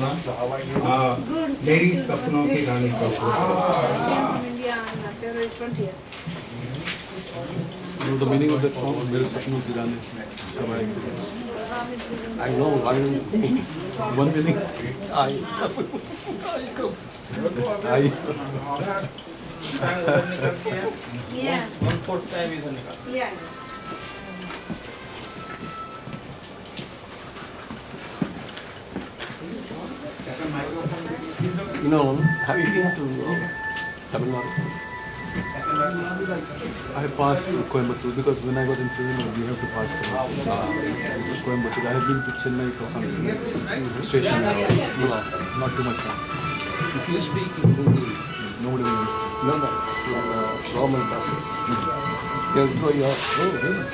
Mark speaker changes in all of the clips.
Speaker 1: हाँ, मेरी सपनों की रानी Kapoor.
Speaker 2: You know the meaning of that song? मेरे सपनों की रानी सब आएंगे.
Speaker 3: I know one meaning.
Speaker 2: One meaning. I.
Speaker 4: Yeah.
Speaker 1: 1/4 time इधर निकाल.
Speaker 4: Yeah.
Speaker 3: You know, have you been to Tamil Nadu?
Speaker 2: I passed through Coimbatore because when I was in prison, we have to pass through Coimbatore. I have been to Chennai for some station. No, not too much time.
Speaker 3: If you speak Hindi,
Speaker 2: Nobody will know.
Speaker 3: no, government buses, they'll throw you out. Oh, really?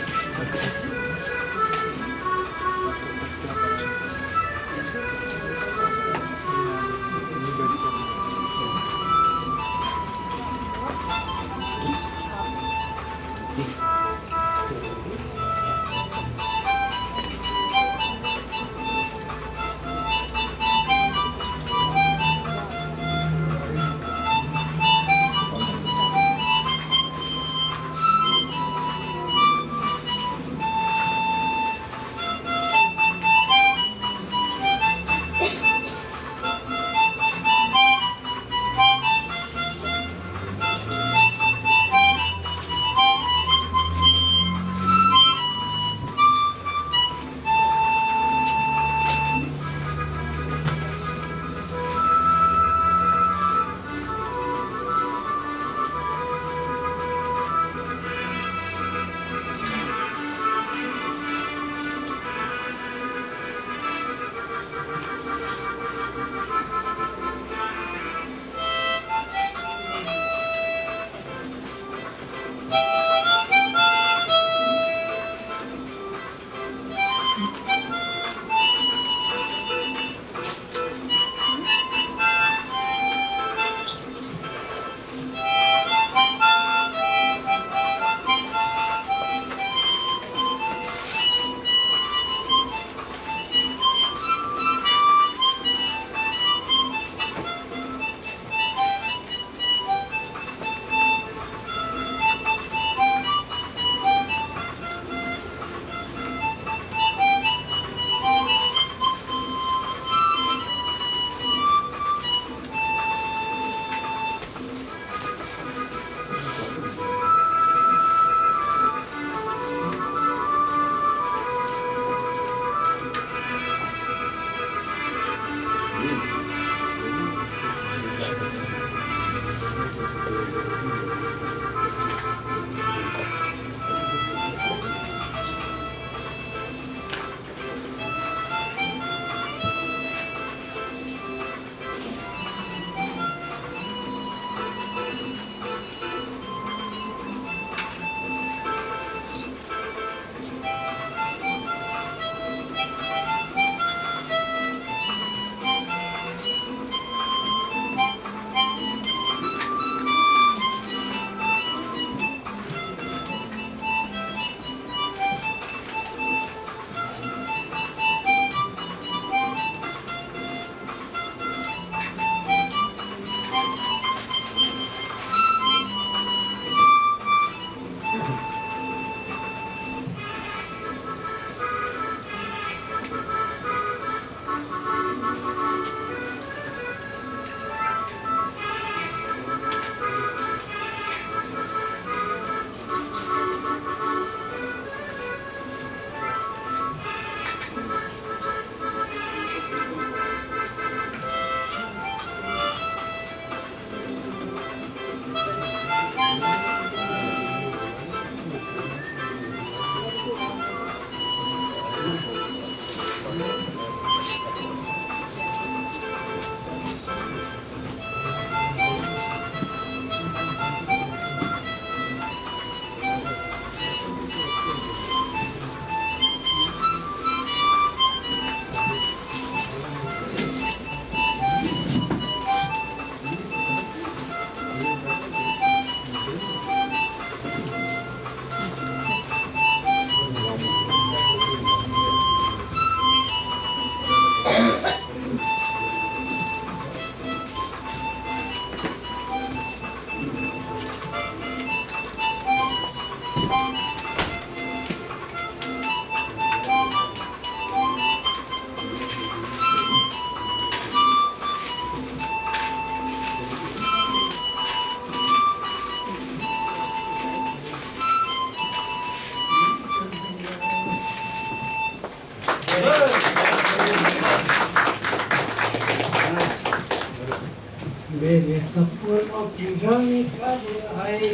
Speaker 5: मेरे सपनों की रानी कब आएगी?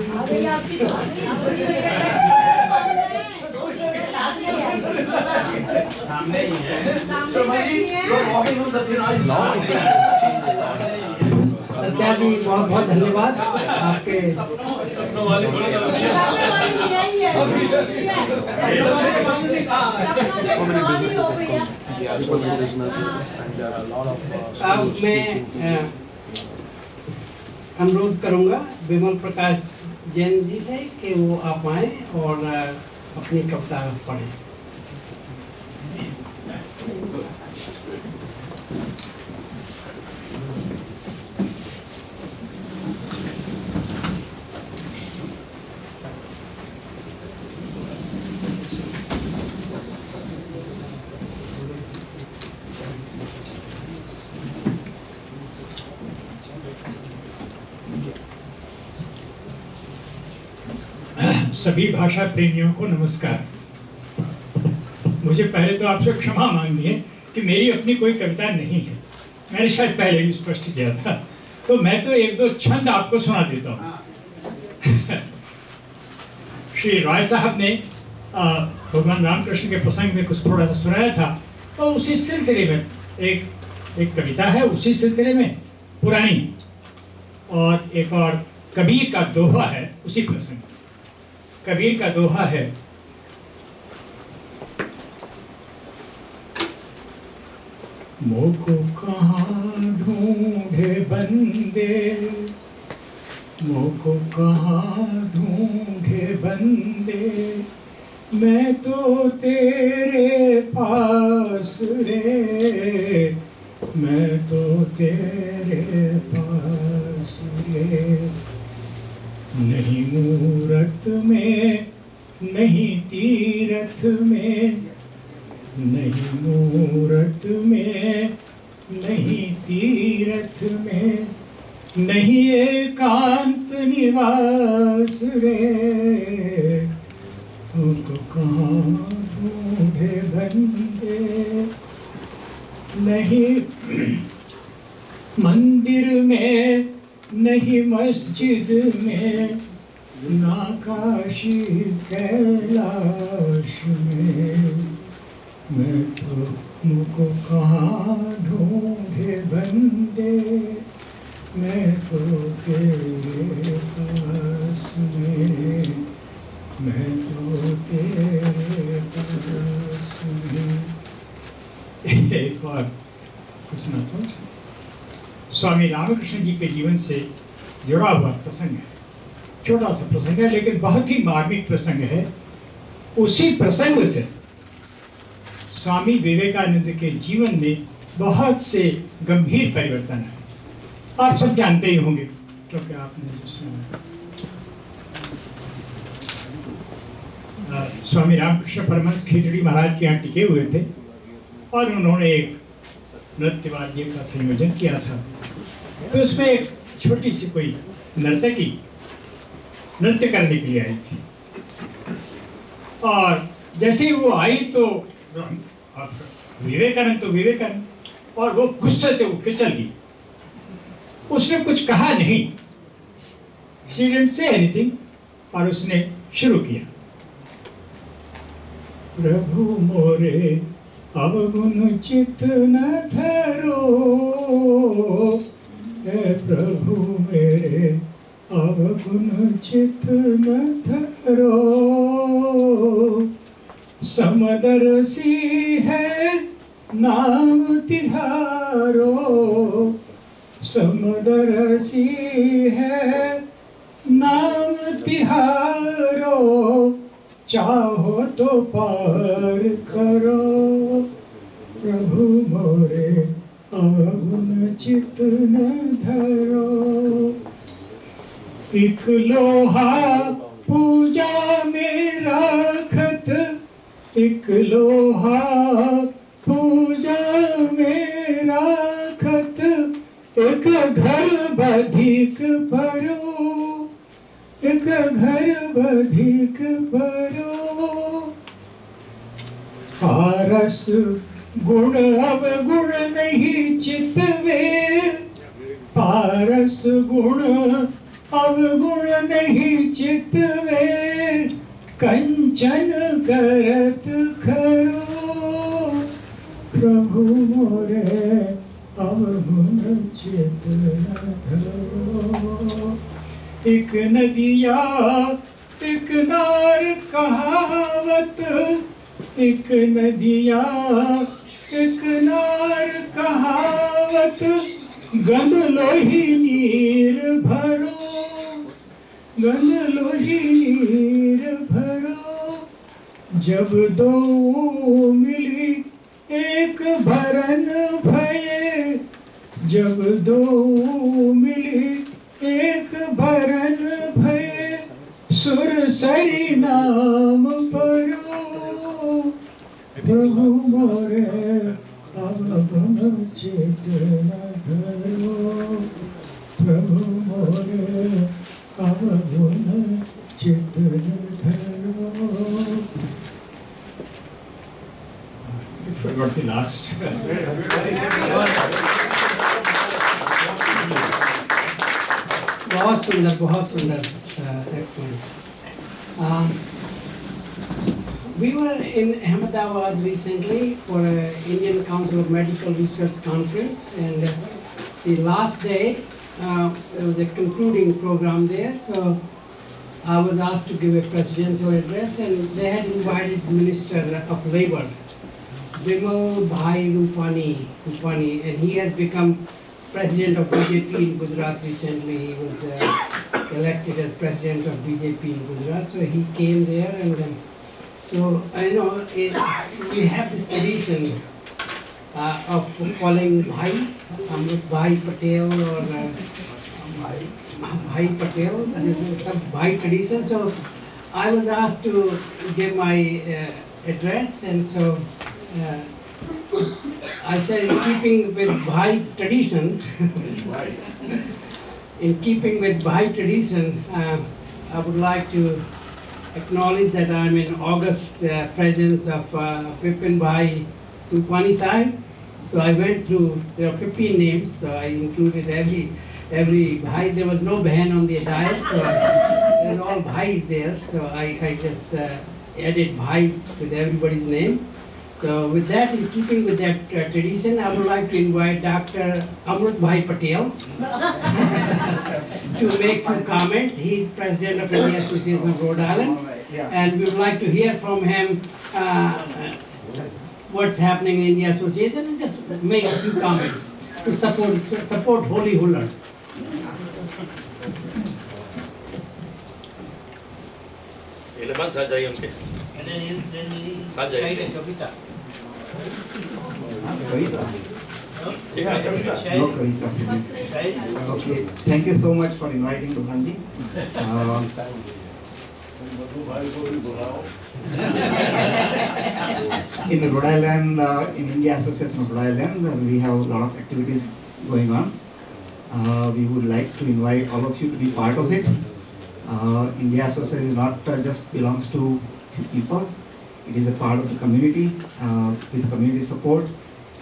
Speaker 1: सामने ही है।
Speaker 5: सत्या जी बहुत बहुत धन्यवाद आपके
Speaker 2: So many businesses have come. People do business and there are a lot of
Speaker 5: अब
Speaker 2: schools
Speaker 5: मैं
Speaker 2: teaching.
Speaker 5: अनुरोध करूंगा विमल प्रकाश जैन जी से कि वो आप आए और अपनी कविता पढ़ें।
Speaker 6: सभी भाषा प्रेमियों को नमस्कार। मुझे पहले तो आपसे क्षमा मांगनी है कि मेरी अपनी कोई कविता नहीं है। मैंने शायद पहले ही स्पष्ट किया था, तो मैं तो एक दो छंद आपको सुना देता हूँ। श्री राय साहब ने भगवान रामकृष्ण के प्रसंग में कुछ थोड़ा सा सुनाया था, तो उसी सिलसिले में एक कविता है, उसी सिलसिले में पुरानी, और एक और कबीर का दोहा है उसी प्रसंग। कबीर का दोहा है, मोको कहाँ ढूंढे बंदे, मोको कहाँ ढूंढे बंदे, मैं तो तेरे पास रे, मैं तो तेरे पास रे। नहीं मूरत में नहीं तीरथ में, नहीं मूरत में नहीं तीरथ में, नहीं एकांत निवास रे, तुमको कहाँ ढूंढे बंदे। नहीं मंदिर में नहीं मस्जिद में, ना काशी कैलाश में, मैं तो मुझको कहाँ ढूंढे बंदे, मैं तो तेरे पास में, मैं तो तेरे पास में। एक और कुछ ना तो स्वामी रामकृष्ण जी के जीवन से जुड़ा हुआ प्रसंग है। छोटा सा प्रसंग है लेकिन बहुत ही मार्मिक प्रसंग है। उसी प्रसंग से स्वामी विवेकानंद के जीवन में बहुत से गंभीर परिवर्तन है। आप सब जानते ही होंगे क्योंकि आपने सुना। स्वामी रामकृष्ण परमहंस खिचड़ी महाराज के यहाँ टिके हुए थे और उन्होंने एक नृत्य वाद्य का संयोजन किया था। तो उसमें एक छोटी सी कोई नर्तकी नृत्य करने के लिए आई थी, और जैसे ही वो आई तो विवेकानंद और वो गुस्से से उठ के चल गई। उसने कुछ कहा नहीं, she didn't say anything, और उसने शुरू किया, प्रभु मोरे अवगुण चित न धरो, हे प्रभु मेरे अवगुण चित न धरो, समदर्शी है नाम तिहारो, समदर्शी है नाम तिहारो, चाहो तो पार करो, प्रभु मोरे अवगुण चित न धरो। एक लोहा पूजा में राखत, एक लोहा पूजा में राखत, एक घर बधिक भरो, एक घर बधिक भरो, पारस गुण अवगुण नहीं चितवे, पारस रस गुण अवगुण नहीं चितवे, कंचन करत खरो, प्रभु मोरे अवगुण चित न धरो। एक नदिया एक नार कहावत, एक नदिया एक नार कहावत, गंध लोही नीर भरो, गंध लोही नीर भरो। जब दो मिली एक भरन भये, जब दो मिली एक भरन भये, सुरसरी नाम परो, प्रभु मोरे अवगुण चित न धरो, प्रभु मोरे अवगुण चित न धरो। I forgot the last.
Speaker 5: बहुत सुंदर, बहुत सुंदर, excellent. We were in Ahmedabad recently for an Indian Council of Medical Research conference, and the last day there was a concluding program there. So I was asked to give a presidential address, and they had invited Minister of Labour, Bimal Bhai Rupani, and he has become president of BJP in Gujarat recently. He was elected as president of BJP in Gujarat, so he came there, and so I know we have this tradition of calling Bhai, Amrit Bhai Patel or Bhai Patel, some Bhai tradition. So I was asked to give my address, and so I said, in keeping with Bhai tradition, I would like to acknowledge that I am in august presence of Vipin Bhai Rupani Sahib. So I went through, there are 15 names, so I included every Bhai. There was no Bahan on the dais, so there's all Bhais there. So I just added Bhai with everybody's name. So with that, in keeping with that tradition, I would like to invite Dr. Amrit Bhai Patel to make few comments. He is president of India Association of Rhode Island, and we would like to hear from him what's happening in India Association, and just make a few comments to support Holy Huller.
Speaker 7: Okay, thank you so much for inviting Duhanji. In Rhode Island, in India Association of Rhode Island, we have a lot of activities going on. We would like to invite all of you to be part of it. India Association is not just belongs to people. It is a part of the community. With community support,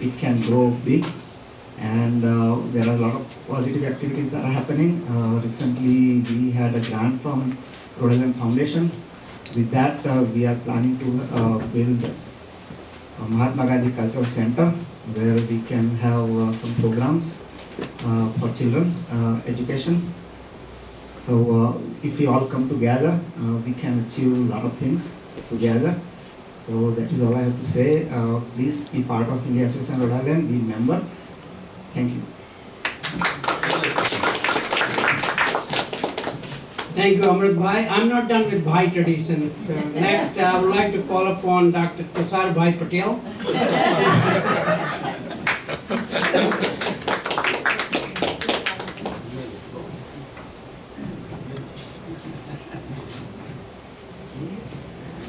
Speaker 7: it can grow big. And there are a lot of positive activities that are happening. Recently, we had a grant from Rhode Island Foundation. With that, we are planning to build a Mahatma Gandhi Cultural Center, where we can have some programs for children, education. So if we all come together, we can achieve a lot of things together. So that is all I have to say. Please be part of India Association Rhode Island, be a member. Thank you.
Speaker 5: Thank you, Amrit Bhai. I'm not done with Bhai tradition. So next, I would like to call upon Dr. Tushar Bhai Patel.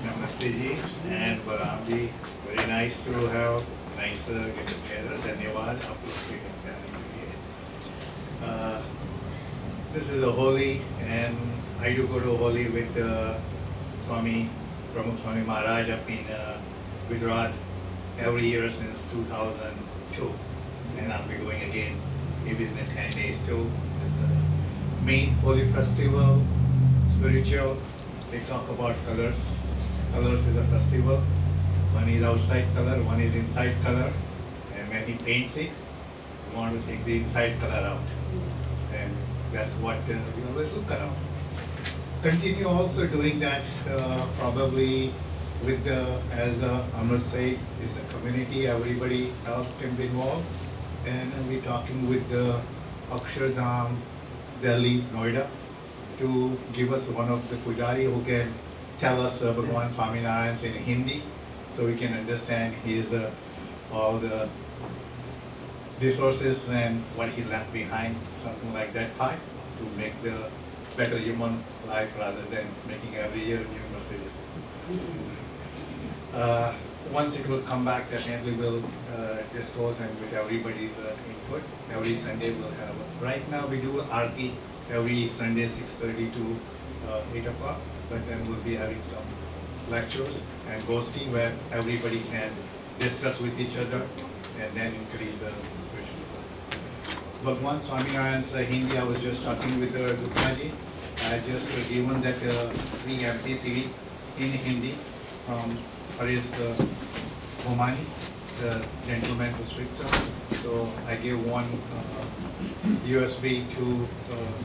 Speaker 8: Namaste ji and Baram ji. Very nice to have nice get together. Dhanyawad. आप लोग से करने के लिए. This is a Holi, and I do go to Holi with Swami Pramukh Swami Maharaj up in Gujarat every year since 2002, and I'll be going again maybe in 10 days too. It's main Holi festival, spiritual. They talk about colors. Colors is a festival. One is outside color, one is inside color. And when he paints it, you want to take the inside color out. And that's what we always look around. Continue also doing that probably with as Amar said, it's a community, everybody else can be involved. And we're talking with the Akshardham, Delhi, Noida, to give us one of the pujari who can tell us Bhagwan Swaminarayan in Hindi, so we can understand his all the resources and what he left behind, something like that type, to make the better human life rather than making every year new messages. Once it will come back, definitely we'll discuss and with everybody's input. Every Sunday we'll have. Right now we do Aarti every Sunday 6:30 to 8 o'clock, but then we'll be having some lectures and Gosti where everybody can discuss with each other and then increase the spiritual. Bhagwan Swaminarayan's Hindi, I was just talking with Gupta ji. I just given that free MP CD in Hindi from Paris Omani, the gentleman who speaks up. So I gave one USB to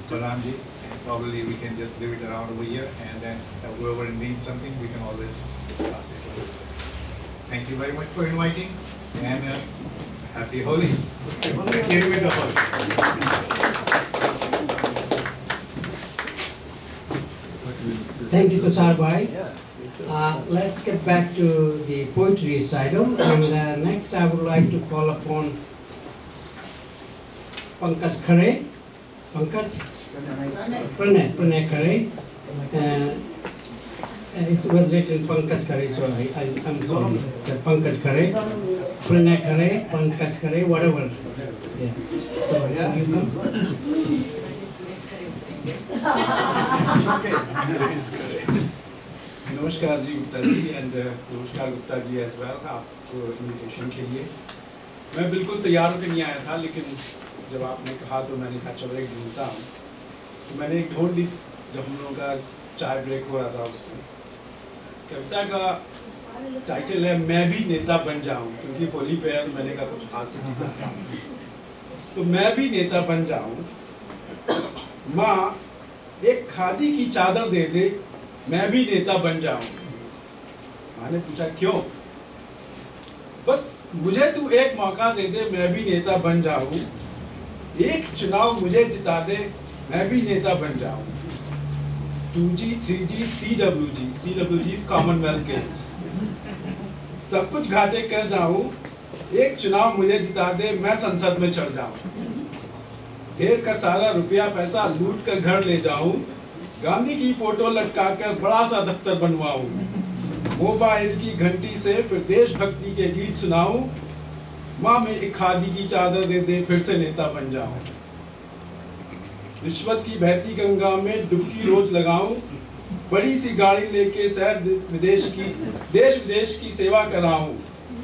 Speaker 8: Balamji, and probably we can just leave it around over here, and then whoever needs something, we can always pass it over. Thank you very much for inviting, and happy Holi. Here with the Holi.
Speaker 5: Thank you, Tushar Bhai. Let's get back to the poetry recital, and next I would like to call upon Pankaj Khare. Pankaj? Pranay Khare. It was written Pankaj Khare, so I'm sorry. Pankaj Khare. Pranay Khare, Pankaj Khare, whatever. Yeah. So you come.
Speaker 1: नमस्कार जी Gupta ji and नमस्कार Gupta ji as well आपको invitation के लिए। मैं बिल्कुल तैयार होकर नहीं आया था, लेकिन जब आपने कहा तो मैंने कहा चलो एक ढूंढता हूँ। तो मैंने एक ढूंढ ली जब हम लोगों का चाय ब्रेक हो रहा था। उसमें कविता का टाइटल है मैं भी नेता बन जाऊँ, क्योंकि होली पे है तो मैंने कहा कुछ हासिल नहीं। तो मैं भी नेता बन जाऊँ, माँ एक खादी की चादर दे दे, मैं भी नेता बन जाऊं। माँ ने पूछा क्यों? बस मुझे तू एक मौका दे दे, मैं भी नेता बन जाऊं। एक चुनाव मुझे जिता दे, मैं भी नेता बन जाऊं। 2G, 3G, CWG Commonwealth games, सब कुछ घाटे कर जाऊं। एक चुनाव मुझे जिता दे, मैं संसद में चढ़ जाऊं। ढेर का सारा रुपया पैसा लूट कर घर ले जाऊं। गांधी की फोटो लटकाकर बड़ा सा दफ्तर बनवाऊं। मोबाइल की घंटी से फिर देशभक्ति के गीत सुनाऊं। माँ में एक खादी की चादर दे दे, फिर से नेता बन जाऊं। रिश्वत की बहती गंगा में डुबकी रोज लगाऊं। बड़ी सी गाड़ी लेके शहर देश विदेश की सेवा कराऊं।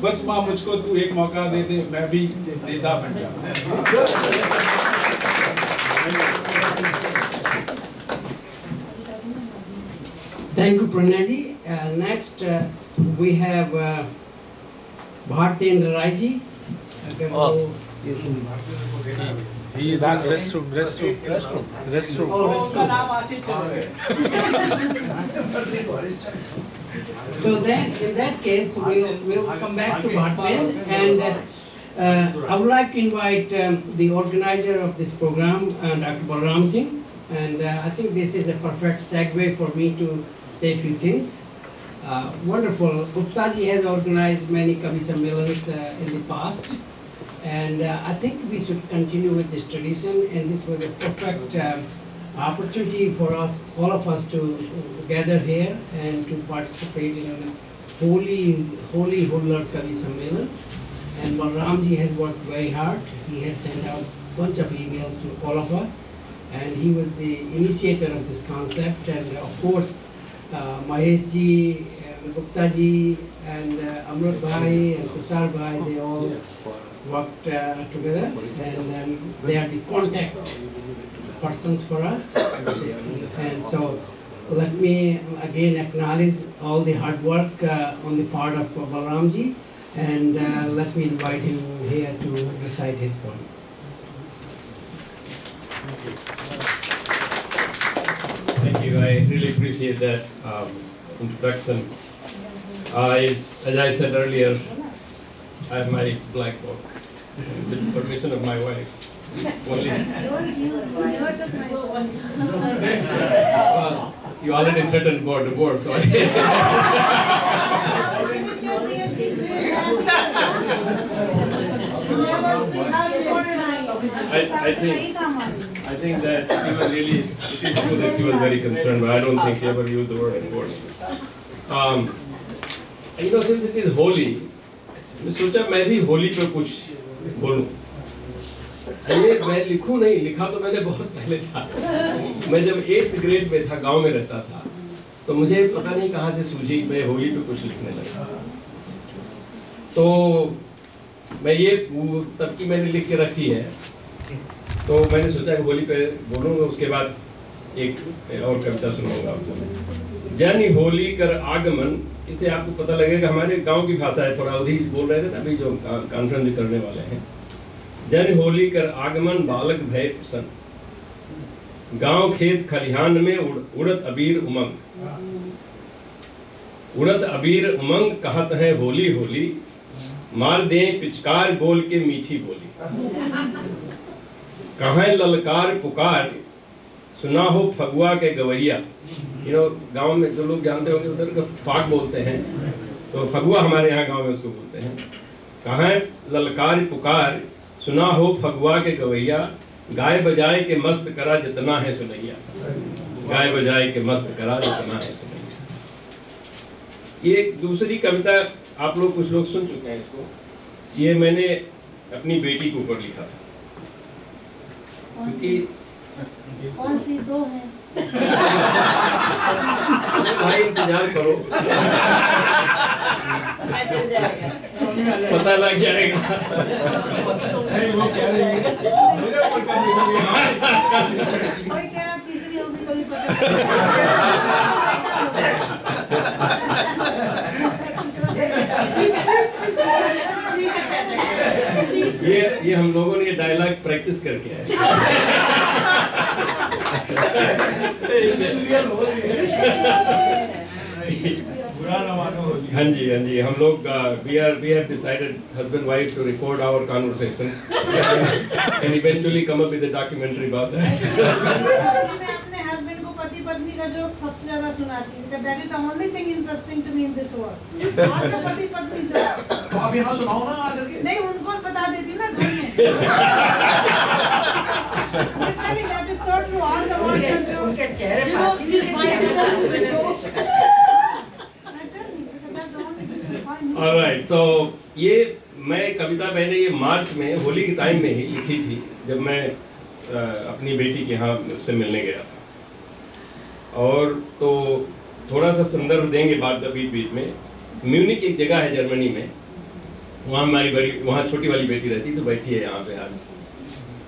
Speaker 1: बस माँ मुझको तू एक मौका दे दे, मैं भी नेता बन जाऊं।
Speaker 5: Thank you, Pranay. Next, we have Bhartendra Raiji.
Speaker 2: He is in restroom.
Speaker 5: So then, in that case, we'll come back to Bharten, and I would like to invite the organizer of this program, Dr. Balram Singh, and I think this is a perfect segue for me to say a few things. Wonderful. Gupta ji has organized many Kavi Sammelans in the past, and I think we should continue with this tradition, and this was a perfect opportunity for us, all of us, to gather here and to participate in a holy Hullad Kavi Sammelan. And Balram ji has worked very hard. He has sent out a bunch of emails to all of us, and he was the initiator of this concept. And of course, Mahesh ji, Gupta ji, and Amrut Bhai and Tushar Bhai, they all worked together, and they are the contact persons for us. And so let me again acknowledge all the hard work on the part of Balramji, and let me invite him here to recite his poem.
Speaker 9: Thank you. I really appreciate that introduction. As I said earlier, I have my black book with the permission of my wife. Only. Well, you already threatened for divorce, so I think that she was really, it is true that she was very concerned, but I don't think she ever used the word divorce. Since it is holy, मैं सोचा मैं भी होली पे कुछ बोलूं। ये मैं लिखूं नहीं, लिखा तो मैंने बहुत पहले था। मैं जब 8th ग्रेड में था, गांव में रहता था, तो मुझे पता नहीं कहाँ से सूझी, मैं होली पे कुछ लिखने लगा। तो मैं ये तब की मैंने लिख के रखी है, तो मैंने सोचा कि होली पे बोलूँगा, उसके बाद एक और कविता सुनाऊंगा आपको। जन होली कर आगमन, इसे आपको पता लगेगा हमारे गांव की भाषा है, थोड़ा उधर बोल रहे थे ना अभी जो कॉन्फ्रेंस करने वाले हैं। जन होली कर आगमन बालक भय प्रसन्न, गांव खेत खलिहान में उड़त अबीर उमंग, उड़त अबीर उमंग कहत है होली होली, मार दें पिचकार गोल के मीठी बोली। कहाँ ललकार पुकार सुना हो फगुआ के गवैया। गांव में जो लोग जानते होंगे उधर का फाग बोलते हैं, तो फगुआ हमारे यहाँ गांव में उसको बोलते हैं। कहाँ ललकार पुकार सुना हो फगुआ के गवैया, गाय बजाए के मस्त करा जितना है सुनैया, गाय बजाए के मस्त करा जितना है सुनैया। ये एक दूसरी कविता आप लोग कुछ लोग सुन चुके हैं इसको, ये मैंने अपनी बेटी के ऊपर लिखा था।
Speaker 4: कौन सी दो है?
Speaker 9: भाई इंतजार करो, पता लग जाएगा।
Speaker 4: कोई कह रहा तीसरी होगी तो नहीं पता।
Speaker 9: ये हम लोगों ने ये डायलॉग प्रैक्टिस करके आए। हाँ जी, हम लोग we have decided husband wife to record our conversations and eventually come up with a documentary about that.
Speaker 4: मैं अपने हस्बैंड को पति पत्नी का जोक सबसे ज्यादा सुनाती हूँ, because that is the only thing interesting to me in this world. आज तो पति पत्नी जोक।
Speaker 1: तो आप यहाँ सुनाओ ना आकर के।
Speaker 4: नहीं, उनको बता देती ना घर में। Literally that is so true. All the words are true. उनके चेहरे पर किस बात से जोक।
Speaker 9: All right, so ये मैं कविता मैंने ये मार्च में होली के टाइम में ही लिखी थी, जब मैं अपनी बेटी के यहाँ से मिलने गया था। और तो थोड़ा सा संदर्भ देंगे बाद बीच बीच में। म्यूनिक एक जगह है जर्मनी में, वहाँ वहाँ छोटी वाली बेटी रहती, तो बैठी है यहाँ पे आज।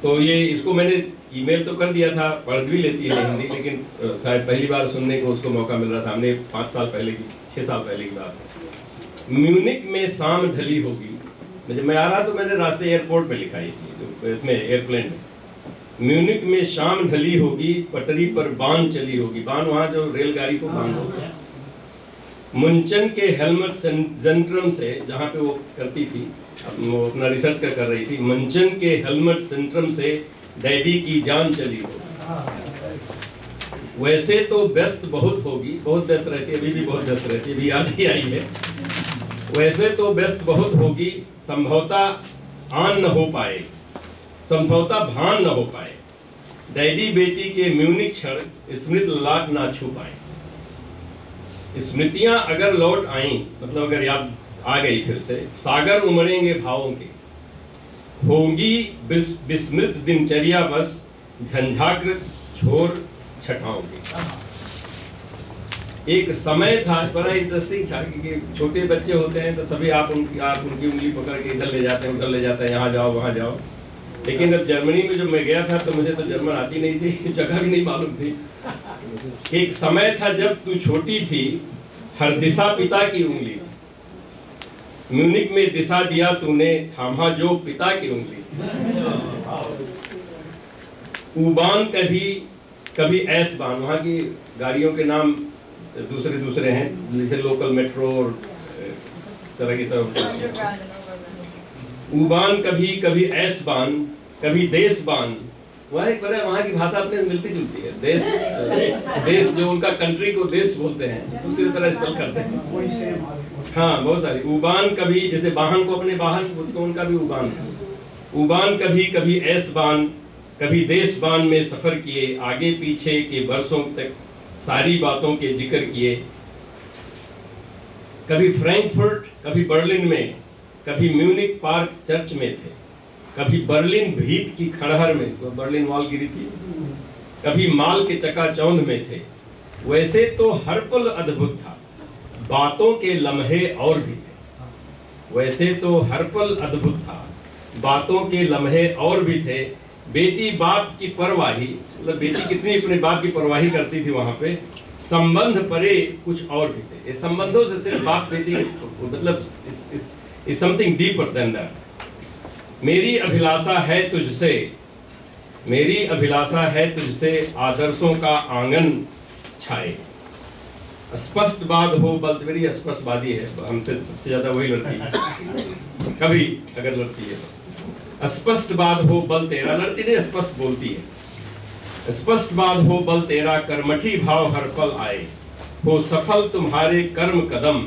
Speaker 9: तो ये इसको मैंने ईमेल तो कर दिया था, पढ़ भी लेती है हिंदी, लेकिन शायद पहली बार सुनने को उसको मौका मिल रहा था। हमने 6 साल पहले की बात है। म्यूनिक में शाम ढली होगी, जब मैं आ रहा तो मैंने रास्ते एयरपोर्ट पे लिखा ये चीज, इसमें एयरप्लेन में। म्यूनिक में शाम ढली होगी, पटरी पर बान चली होगी। बान वहाँ जो रेलगाड़ी को बान होता है। मुंचन के हेलमेट सेंट्रम से, जहाँ पे वो करती थी, वो अपना रिसर्च कर रही थी, मुंचन के हेलमेट सेंट्रम से डैडी की जान चली होगी। वैसे तो व्यस्त बहुत होगी, बहुत व्यस्त रहती है, अभी भी बहुत व्यस्त रहती है, अभी याद ही आई है। वैसे तो व्यस्त बहुत होगी, संभवतः आन न हो पाए, संभवतः भान न हो पाए, डैडी बेटी के म्यूनिक क्षण स्मृत ललाट ना छू पाए। स्मृतियां अगर लौट आईं, मतलब अगर याद आ गई फिर से, सागर उमड़ेंगे भावों के, होगी विस्मृत दिनचर्या बस झंझाकृत छोर छठाओं की। एक समय था, बड़ा इंटरेस्टिंग था, कि छोटे बच्चे होते हैं तो सभी आप उनकी उंगली पकड़ के इधर ले जाते हैं, उधर ले जाते हैं, यहाँ जाओ वहाँ जाओ। लेकिन जब जर्मनी में जब मैं गया था तो मुझे तो जर्मन आती नहीं थी, जगह भी नहीं मालूम थी। एक समय था जब तू छोटी थी, हर दिशा पिता की उंगली, म्यूनिक में दिशा दिया तूने, थामा जो पिता की उंगली। उबान कभी एस बान, वहाँ की गाड़ियों के नाम दूसरे दूसरे हैं, जैसे लोकल मेट्रो और तरह की तरफ। उबान कभी एस बान, कभी देश बान, वह एक तरह वहाँ की भाषा अपने मिलती जुलती है। देश जो उनका कंट्री को देश बोलते हैं, दूसरी तरह स्पेल करते हैं। हाँ, बहुत सारी। उबान कभी, जैसे वाहन को अपने वाहन बोलते हैं, उनका भी उबान है। उबान कभी एस बान, कभी देश बान में सफर किए, आगे पीछे के बरसों तक सारी बातों के जिक्र किए। कभी फ्रैंकफर्ट, कभी बर्लिन में, कभी म्यूनिक पार्क चर्च में थे, कभी बर्लिन भीत की खड़हर में, तो बर्लिन वॉल गिरी थी, कभी माल के चकाचौंध में थे। वैसे तो हर पल अद्भुत था, बातों के लम्हे और भी थे। वैसे तो हर पल अद्भुत था, बातों के लम्हे और भी थे। बेटी बाप की परवाही, मतलब बेटी कितनी अपने बाप की परवाही करती थी वहां पे। संबंध परे कुछ और भी थे। ये संबंधों से सिर्फ बाप बेटी, मतलब is something deeper than that. मेरी अभिलाषा है तुझसे, मेरी अभिलाषा है तुझसे, आदर्शों का आंगन छाए। स्पष्ट बात हो, बल मेरी स्पष्टवादी है, हमसे सबसे ज्यादा वही लड़ती है कभी अगर लड़ती है तो। स्पष्ट बात हो बल तेरा, लड़ती नहीं, स्पष्ट बोलती है। स्पष्ट बात हो बल तेरा, कर्मठी भाव हर पल आए। हो सफल तुम्हारे कर्म कदम,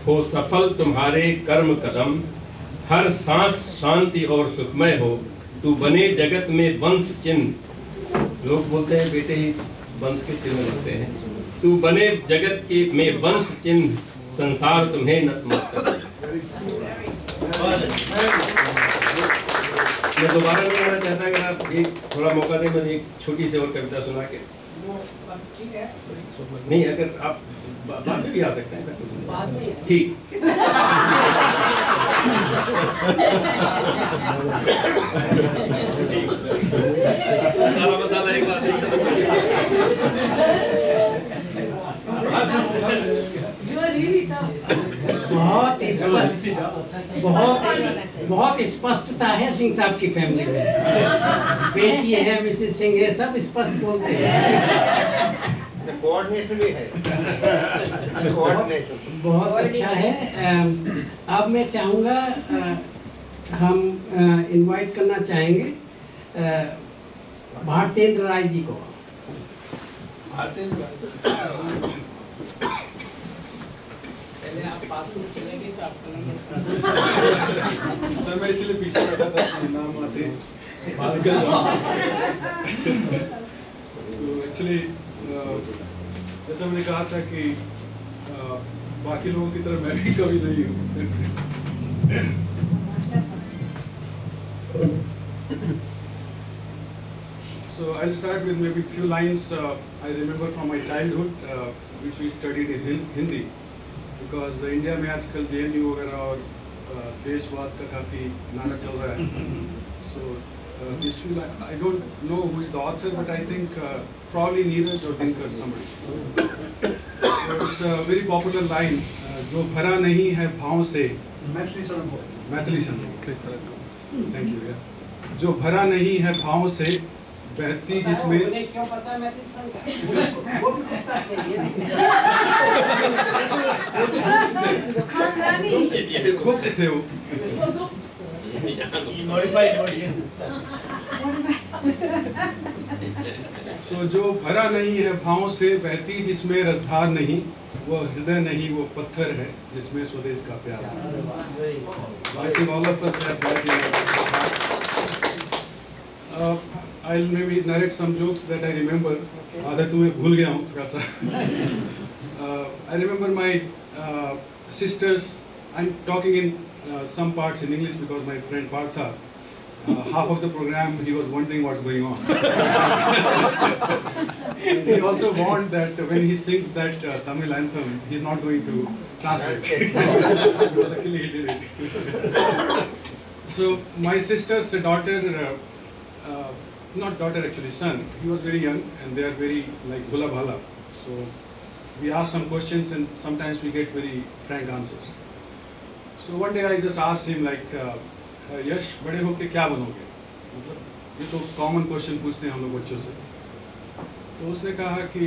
Speaker 9: हो सफल तुम्हारे कर्म कदम। हर सांस शांति और सुखमय हो, तू बने जगत में वंश चिन्ह। लोग बोलते हैं बेटे ही वंश के चिन्ह होते हैं। तू बने जगत के में वंश चिन्ह, संसार तुम्हें नतमस्तक। मैं दोबारा नहीं आना चाहता, अगर आप एक थोड़ा मौका दें, मैं एक छोटी सी और कविता सुना के। नहीं, अगर आप बाद में भी आ सकते हैं, ठीक। मसाला एक बार
Speaker 5: बहुत स्पष्टता है सिंह साहब की फैमिली में। बेटी है, मिसेस सिंह है, सब स्पष्ट बोलते हैं।
Speaker 8: कोऑर्डिनेशन भी है। कोऑर्डिनेशन
Speaker 5: बहुत अच्छा है। अब मैं चाहूँगा, हम इनवाइट करना चाहेंगे भारतेंद्र राय जी को। पहले आप पास में चले गए तो आपका नंबर
Speaker 1: सर, मैं इसलिए पीछे बैठा था, नाम आते तो एक्चुअली जैसा मैंने कहा था कि बाकी लोगों की तरह मैं भी कभी नहीं हूँ। So I'll start with maybe few lines I remember from my childhood, which we studied in Hindi, because India में आजकल JNU वगैरह और देशवाद का काफी नारा चल रहा है. So these few I don't know who is the author, but I think probably Neeraj or Dinkar, somebody. So it's a very popular line, जो भरा नहीं है भाव से, Maithili Sharan, thank you, yeah. जो भरा नहीं है भाव से, बहती जिसमें
Speaker 5: क्यों पता है मैथिली शरण वो भी पता
Speaker 4: खानदानी
Speaker 1: गुप्त थे वो. तो जो भरा नहीं है भाव से, बहती जिसमें रसधार नहीं, वो हृदय नहीं, वो पत्थर है जिसमें स्वदेश का प्यार. I think all of us have that. I'll maybe narrate some jokes that I remember. आदत में भूल गया हूँ थोड़ा सा. I remember my sisters. I'm talking in some parts in English because my friend Partha, half of the program he was wondering what's going on. He also warned that when he sings that Tamil anthem, he's not going to translate. Luckily he did it. So my sister's daughter, not daughter actually, son, he was very young and they are very like bhula bhala. So we ask some questions and sometimes we get very frank answers. So one day I just asked him like, यश बड़े होके क्या बनोगे? मतलब ये तो common question पूछते हैं हम लोग बच्चों से. तो उसने कहा कि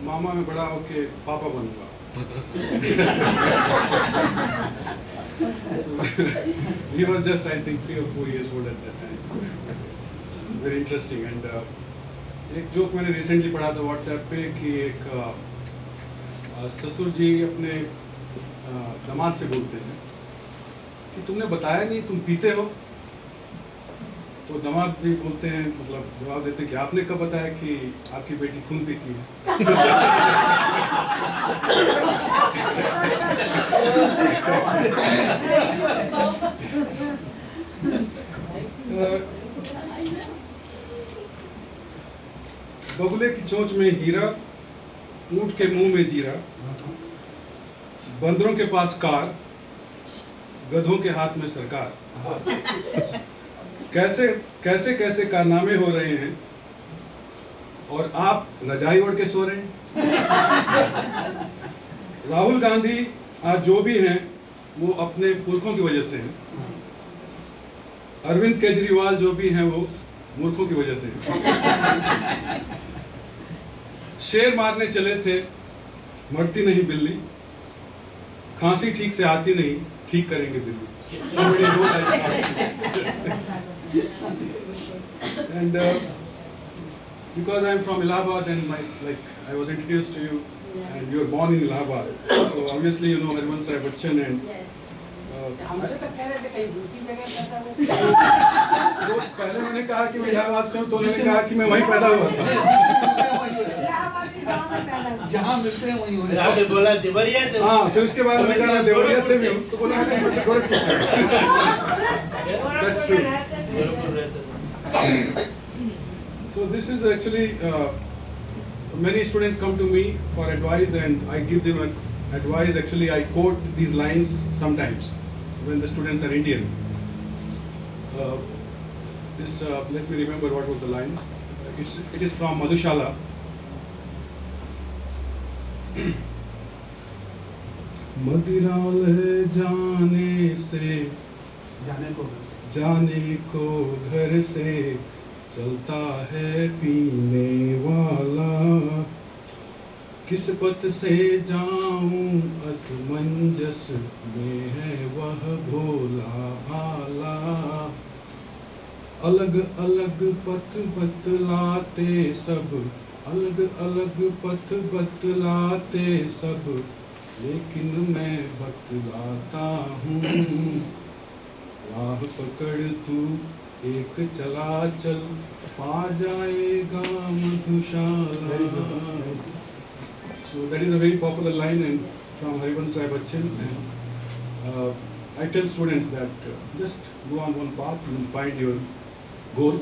Speaker 1: मामा मैं बड़ा होके पापा बनूंगा. He was just I think 3 or 4 years old at that time. Very interesting. And एक जोक मैंने रिसेंटली पढ़ा था व्हाट्सएप पे कि एक ससुर जी अपने दामाद से बोलते हैं कि तुमने बताया नहीं तुम पीते हो. तो दामाद भी बोलते हैं मतलब जवाब देते हैं कि आपने कब बताया कि आपकी बेटी खून पीती है. बगुले की चोंच में हीरा, ऊंट के मुंह में जीरा, बंदरों के पास कार, गधों के हाथ में सरकार. कैसे कैसे कैसे कारनामे हो रहे हैं और आप रजाई ओढ़ के सो रहे हैं. राहुल गांधी आज जो भी हैं वो अपने पुरखों की वजह से हैं. अरविंद केजरीवाल जो भी हैं वो मूर्खों की वजह से हैं. शेर मारने चले थे मरती नहीं बिल्ली, खांसी ठीक से आती नहीं ठीक करेंगे Delhi. And because I'm from Allahabad and I was introduced to you and you were born in Allahabad, so obviously you know Harivansh Rai Bachchan and
Speaker 5: हमसे तो कह रहे थे कहीं दूसरी जगह पैदा हुए.
Speaker 1: तो पहले मैंने कहा कि मैं इलाहाबाद से हूँ तो उन्होंने कहा कि मैं वहीं पैदा हुआ था.
Speaker 3: जहाँ मिलते हैं वहीं होने.
Speaker 8: आपने बोला देवरिया से.
Speaker 1: हाँ फिर उसके बाद मैं कहा देवरिया से भी हूँ तो बोला मैं गोरखपुर से. That's true. So this is actually many students come to me for advice and I give them advice. Actually I quote these lines sometimes when the students are Indian. Let me remember what was the line. It is from Madhushala. मदिराल जाने से जाने को घर से चलता है पीने वाला. किस पथ से जाऊं असमंजस में है वह भोला भाला. अलग अलग पथ बतलाते सब, अलग अलग पथ बतलाते सब, लेकिन मैं बतलाता हूँ. राह पकड़ तू एक चला चल, पा जाएगा मधुशाला. So that is a very popular line and from Harivansh Rai Bachchan. And I tell students that just go on one path, you will find your goal.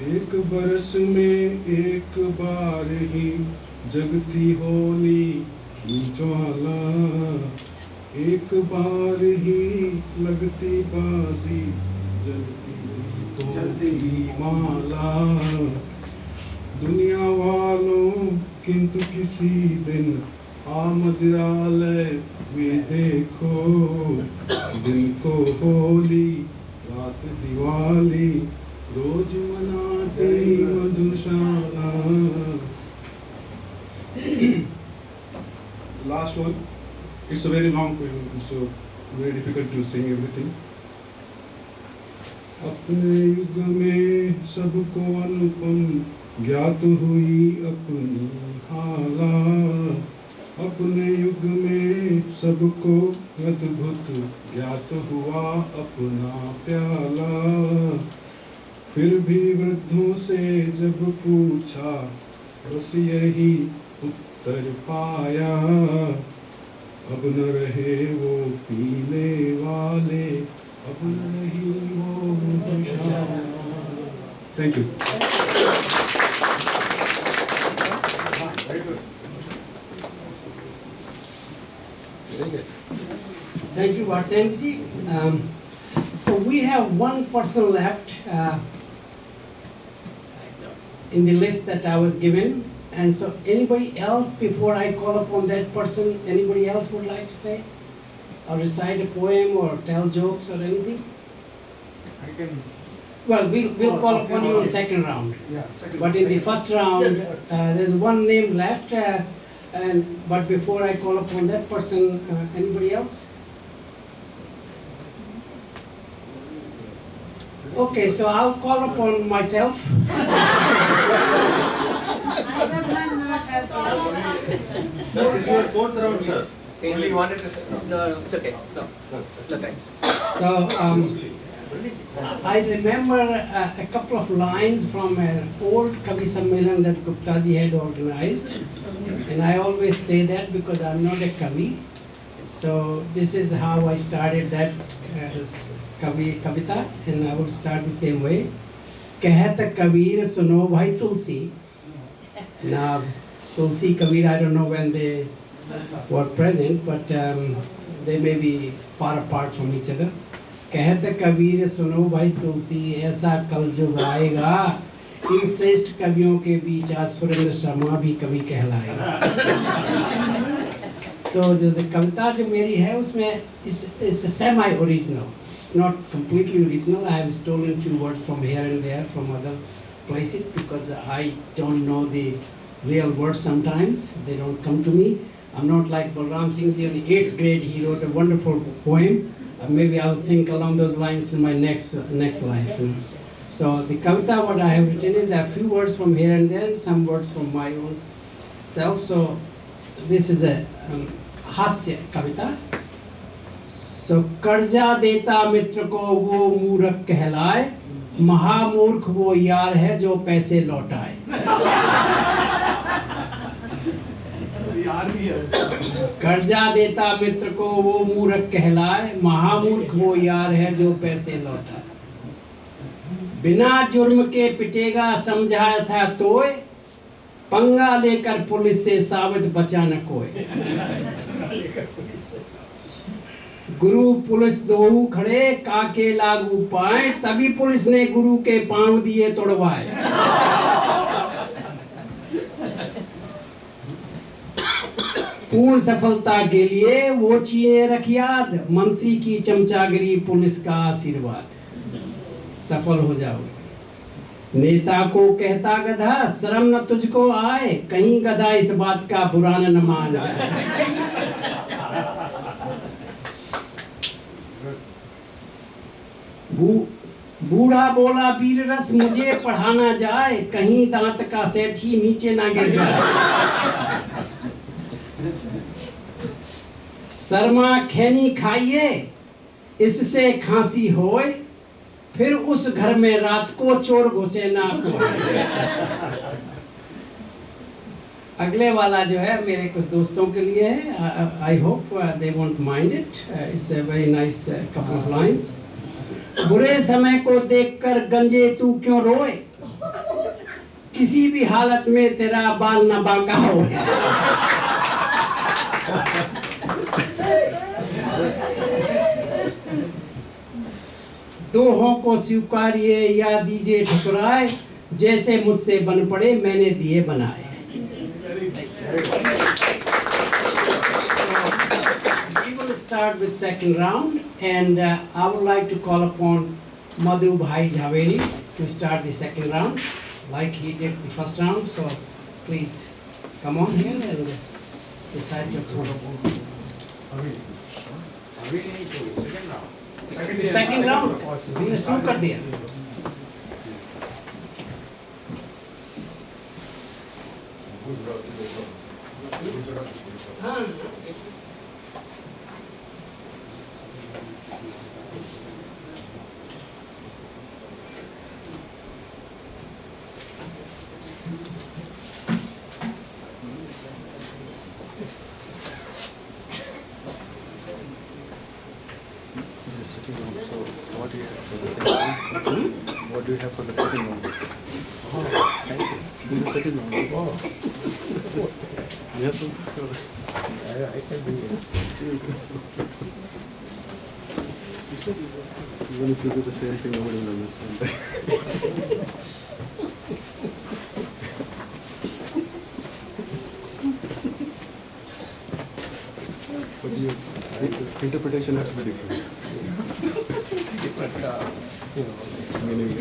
Speaker 1: एक बरस में एक बार ही जगती होली की ज्वाला, एक बार ही लगती बाजी जलती माला. दुनिया वालों किंतु किसी दिन आमदिरालय में देखो, दिन को होली रात दिवाली रोज मनाते मधुशाला. Last one, it's a very long poem, so very difficult to sing everything. अपने युग में सबको अनुपम ज्ञात हुई अपनी हाला. अपने युग में सबको अद्भुत ज्ञात हुआ अपना प्याला. फिर भी वृद्धों से जब पूछा बस यही उत्तर पाया, अब न रहे वो पीने वाले, अब न रही वो मधुशाला. Thank you.
Speaker 5: Vartanji. So we have one person left in the list that I was given. And so anybody else, before I call upon that person, anybody else would like to say? Or recite a poem or tell jokes or anything?
Speaker 1: I can.
Speaker 5: Well, we'll call upon you in second round.
Speaker 1: Yeah, second.
Speaker 5: But in the first round, there's one name left. But before I call upon that person, anybody else? Okay, so I'll call upon myself.
Speaker 4: I will not have this.
Speaker 3: Sir, this is your fourth round, sir.
Speaker 10: Only wanted to say, no, it's okay. No, thanks.
Speaker 5: So I remember a couple of lines from an old Kavi Sammelan that Gupta ji had organized, and I always say that because I'm not a Kavi. So this is how I started that Kavita, and I will start the same way. Kahat Kabir suno bhai Tulsi. Now Tulsi Kabir, I don't know when they were present, but they may be far apart from each other. कहत कबीर सुनो भाई तुलसी ऐसा कल जुग आएगा इन श्रेष्ठ कवियों के बीच आज सुरेंद्र शर्मा भी कवि कहलाएगा. तो जो कविता जो मेरी है उसमें इस semi original, it's not completely original. I have stolen a few words from here and there from other places because I don't know the real words sometimes. They don't come to me. I'm not like Balram Singh Ji. In the 8th grade he wrote a wonderful poem. Maybe I'll think along those lines in my next life. So the kavita what I have written is a few words from here and there, some words from my own self. So this is a hasya kavita. So कर्जा देता मित्र को वो मूर्ख कहलाए, महामूर्ख वो यार है जो पैसे लौटाए. कर्जा देता मित्र को वो मूर्ख कहलाए, महामूर्ख वो यार है जो पैसे लौटाए. बिना जुर्म के पिटेगा समझाया था तोय, पंगा लेकर पुलिस से साबित बचा न कोई. गुरु पुलिस दोहू खड़े काके लागू पाए, तभी पुलिस ने गुरु के पांव दिए तोड़वाए. पूर्ण सफलता के लिए वो चीजें रख याद, मंत्री की चमचागिरी पुलिस का आशीर्वाद. सफल हो जाओगे. नेता को कहता गधा शर्म न तुझको आए, कहीं गधा इस बात का बुरा न मान जाए. बूढ़ा बोला वीर रस मुझे पढ़ाना जाए, कहीं दांत का सेठ ही नीचे ना गिर जाए. शर्मा खैनी खाइए इससे खांसी होए, फिर उस घर में रात को चोर घुसे ना कोई. अगले वाला जो है मेरे कुछ दोस्तों के लिए है. I hope they won't mind it. It's a very nice couple of lines. बुरे समय को देखकर गंजे तू क्यों रोए, किसी भी हालत में तेरा बाल न बांका हो. दोहों को स्वीकारिए या दीजिए ठुकराए, जैसे मुझसे बन पड़े मैंने दिए बनाए. We will start with second round, and I would like to call upon Madhu Bhai Javeri to start the second round, like he did the first round. So please come on here and recite your poem. Second round. हमने शुरू कर दिया. हाँ.
Speaker 2: What do you have for the second round? What do you have for the second round? Thank you. Do the second round. You have to. I can do it. Even if you do the same thing, nobody will understand. But your interpretation has to be different. Meaning in this.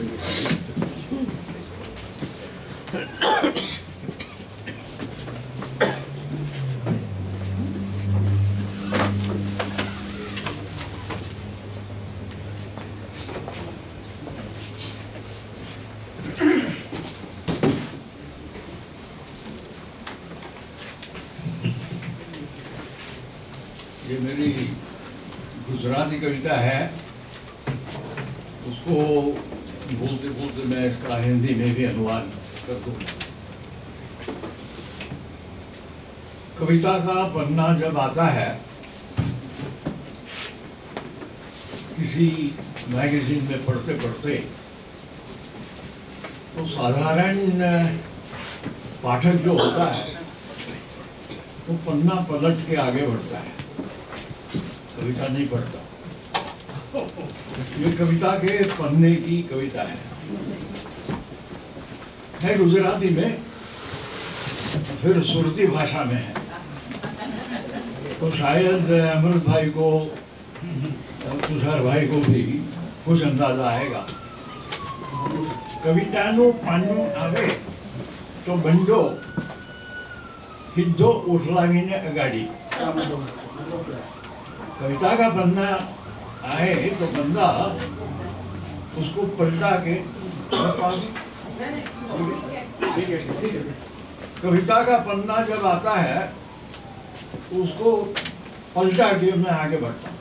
Speaker 11: ये मेरी गुजराती कविता है, उसको बोलते बोलते मैं इसका हिंदी में भी अनुवाद कर दूँ। कविता का पन्ना जब आता है किसी मैगजीन में पढ़ते पढ़ते, तो साधारण पाठक जो होता है वो पन्ना पलट के आगे बढ़ता है, कविता नहीं पढ़ता। ये कविता के पन्ने की कविता है गुजराती में, फिर सुरती भाषा में है, तो शायद अमृत भाई को, तुषार भाई को भी कुछ अंदाजा आएगा। कविताનું પાનું આવે તો બંડો સીધો ઉઠલાવીને અગાડી। कविता का पन्ना आए तो बंदा उसको पलटा के, कविता का पन्ना जब आता है उसको पलटा के मैं आगे बढ़ता हूँ।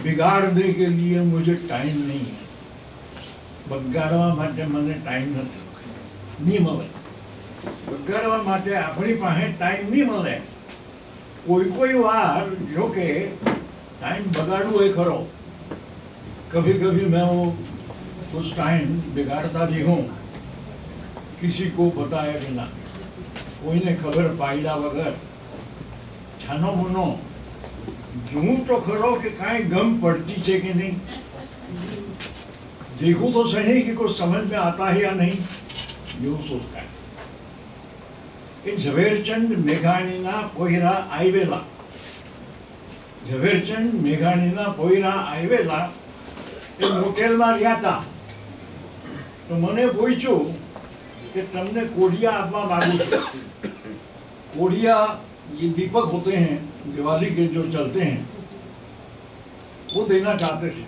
Speaker 11: बिगाड़ने के लिए मुझे टाइम नहीं है, बगाड़वा माटे मने टाइम नहीं मळे, बगाड़वा माटे अपनी पासे टाइम नहीं मळे। कोई बार जो के टाइम बगाड़ू है खरो, कभी कभी मैं वो कुछ टाइम बिगाड़ता भी हूँ, किसी को बताया बिना, कोई ने खबर पाइला बगैर, छानो मुनो जूं तो खरो कि काई गम पड़ती है कि नहीं, देखूं तो सही कि कुछ समझ में आता है या नहीं, यूं सोचता है। ઝવેરચંદ મેઘાણીના પોયરા આવેલા, ઝવેરચંદ મેઘાણીના પોયરા આવેલા એ હોટેલમાં રહ્યા હતા, તો મને પૂછ્યું कि तुमने कोड़िया आपवा मांगू छे। कोड़िया ये दीपक होते हैं दिवाली के जो चलते हैं, वो देना चाहते थे।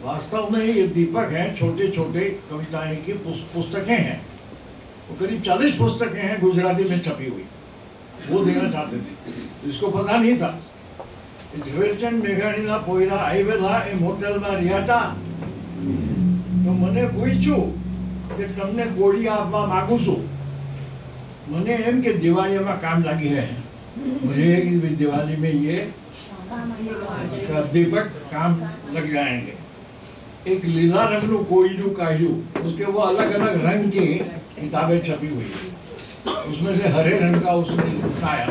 Speaker 11: वास्तव में ये दीपक हैं, छोटे छोटे कविताएं की पुस्तकें हैं, वो करीब 40 पुस्तकें हैं गुजराती में छपी हुई, वो देना चाहते थे। इसको पता नहीं था। ઝવેરચંદ મેઘાણીના પોયરા આવેલા એ હોટલમાં રહ્યા હતા, તો મને પૂછ્યું કે તમને કોળી આપવા માંગુ છું। મને એમ કે દિવાળીમાં કામ લાગી है, मुझे कि दिवाली में ये दीपक काम लग जाएंगे। एक लीला रंगनु कोयलू कायलू, उसके वो अलग अलग रंग की किताबें छपी हुई, उसमें से हरे रंग का उसने उठाया,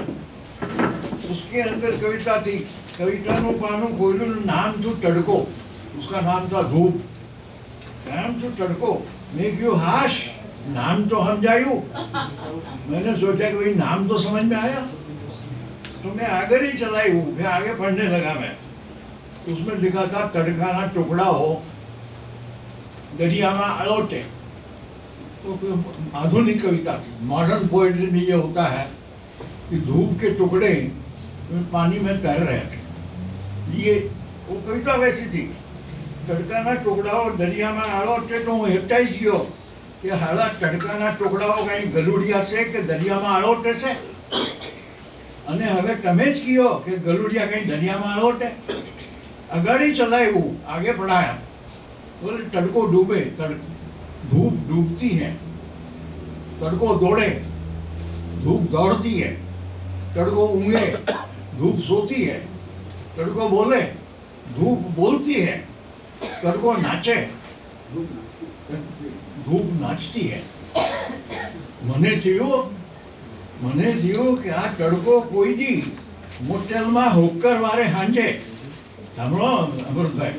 Speaker 11: उसके अंदर कविता थी। कविता नो पानो कोयलू नाम जो टड़को, उसका नाम था धूप। नाम जो टड़को, मैं क्यों हाश नाम तो हम जायू। मैंने सोचा कि भाई नाम तो समझ में आया, तो मैं आगे ही चलाई हूँ, मैं आगे पढ़ने लगा। मैं उसमें लिखा था तड़काना टुकड़ा हो दरिया में अलोटे। तो आधुनिक कविता थी, मॉडर्न पोएट्री में ये होता है कि धूप के टुकड़े पानी में तैर रहे थे। ये वो कविता वैसी थी, तड़काना टुकड़ा हो दरिया में अलोटे। तो हूँ हेटाई गयो कि हाला तड़काना टुकड़ा हो कहीं गलुड़िया से के दरिया में अलोटे से, અને હવે તમે જ કયો કે ગલુડિયા કઈ દરિયામાં અલોટે। અગાડી ચલાવ્યું, આગે પડાયા, બોલે તડકો ડૂબે, धूप डूबती है, तड़को दौड़े, धूप दौड़ती है, तड़को ऊँगे, धूप सोती है, तड़को बोले, धूप बोलती है, तड़को नाचे, धूप नाचती है। मने थयो कि आ तड़को कोई दी मोटेल में होकर वारे हांजे સાંભળો અમૃતભાઈ,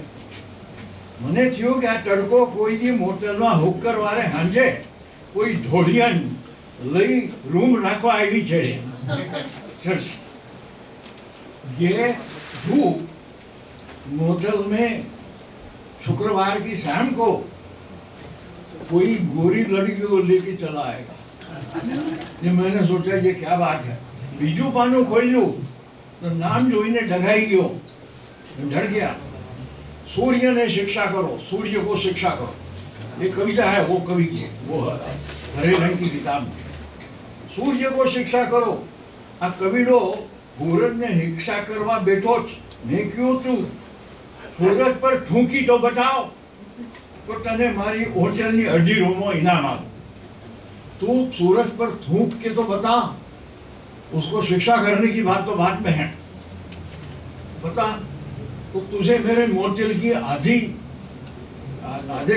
Speaker 11: મને થયું કે આ તડકો કોઈ બી મોટેલમાં હુક્કર વારે સાંજે કોઈ ઢોળિયાન લઈ રૂમ રાખવા આવી છેડે चर्च ये धूप मोटल में शुक्रवार की शाम को कोई गोरी लड़की को लेके चला आएगा। ये मैंने सोचा ये क्या बात है। बीजू पानू खोलू तो नाम जोईने डगाई गयो, डर गया। सूर्य ने शिक्षा करो, सूर्य को शिक्षा करो, ये कविता है वो कवि की, वो हरे रंग की किताब में। सूर्य को शिक्षा करो। आ कविड़ो सूरज ने शिक्षा करवा बैठो मैं क्यों तू सूरज पर ठूंकी तो बताओ तो तने मारी होटल नी अर्धी रूमो इनाम आपो। तू सूरज पर थूक के तो बता, उसको शिक्षा करने की बात तो बात में है, बता तो तुझे मेरे मोटेल की आधे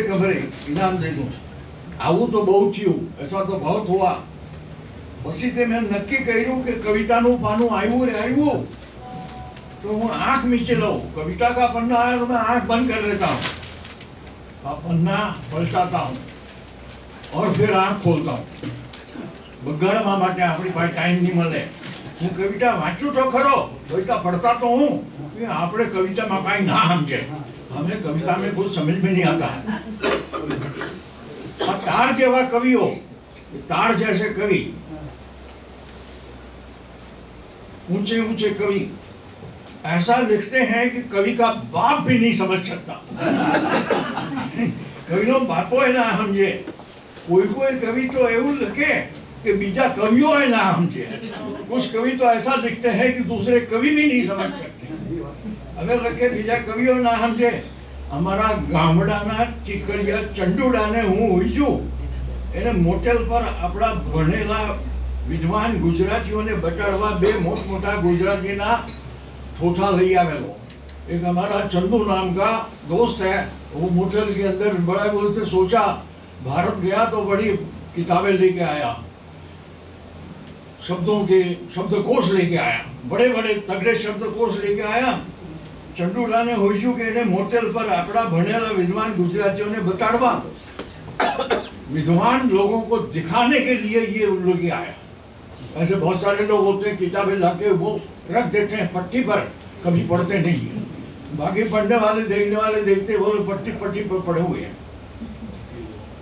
Speaker 11: कमरे इनाम दे दूं। आवू तो बहुत थी, ऐसा तो बहुत हुआ। પછી તે મેં નક્કી કર્યું કે કવિતાનું પાનું આવ્યું રે આવ્યું तो હું आंख मीचे लूं। कविता का पन्ना आया तो मैं आंख बंद कर लेता हूँ, पन्ना पलटाता हूँ और फिर आंख खोलता हूँ। बगाड़वा माटे अपनी पास टाइम नहीं मिले। हूँ कविता वाँचू तो खरो, कविता पढ़ता तो हूँ, आपणे कविता में कहीं ना समझे, हमें कविता में कुछ समझ में नहीं आता। तार जेवा कवि हो, तार जैसे कवि, ऊंचे ऊंचे कवि ऐसा लिखते हैं कि कवि का बाप भी नहीं समझ सकता। कवि नो बापो है ना समझे। कोई कोई कवि तो એવું लिखे कि बीजा कवियों है ना समझे। कुछ कवि तो ऐसा लिखते हैं कि दूसरे कवि भी नहीं समझ सकते। अगर लखे बीजा कवियों ना समझे। हमारा गामडाना चीकड़िया चंडूडाने हूँ हुईजू એને મોટેલ પર આપણા ભણેલા વિદ્વાન ગુજરાતીઓને બતાડવા બે મોટા गुजरातीना ठोठा लई आवेलो। एक हमारा चंदू नाम का दोस्त है, वो मोटेल के अंदर बड़ा बोलते सोचा भारत गया तो बड़ी किताबें लेके आया, शब्दों के शब्दकोश लेके आया, बड़े बड़े तगड़े शब्दकोश लेके आया। चंडूला ने होईजू के ने मोटेल पर अपना भणेला विद्वान गुजरातियों ने बताड़वा, विद्वान लोगों को दिखाने के लिए ये लेके आया। ऐसे बहुत सारे लोग होते हैं किताबें लाके वो रख देते हैं पट्टी पर, कभी पढ़ते नहीं है। बाकी पढ़ने वाले देखने वाले देखते बोले पट्टी पट्टी पर पढ़े हुए हैं।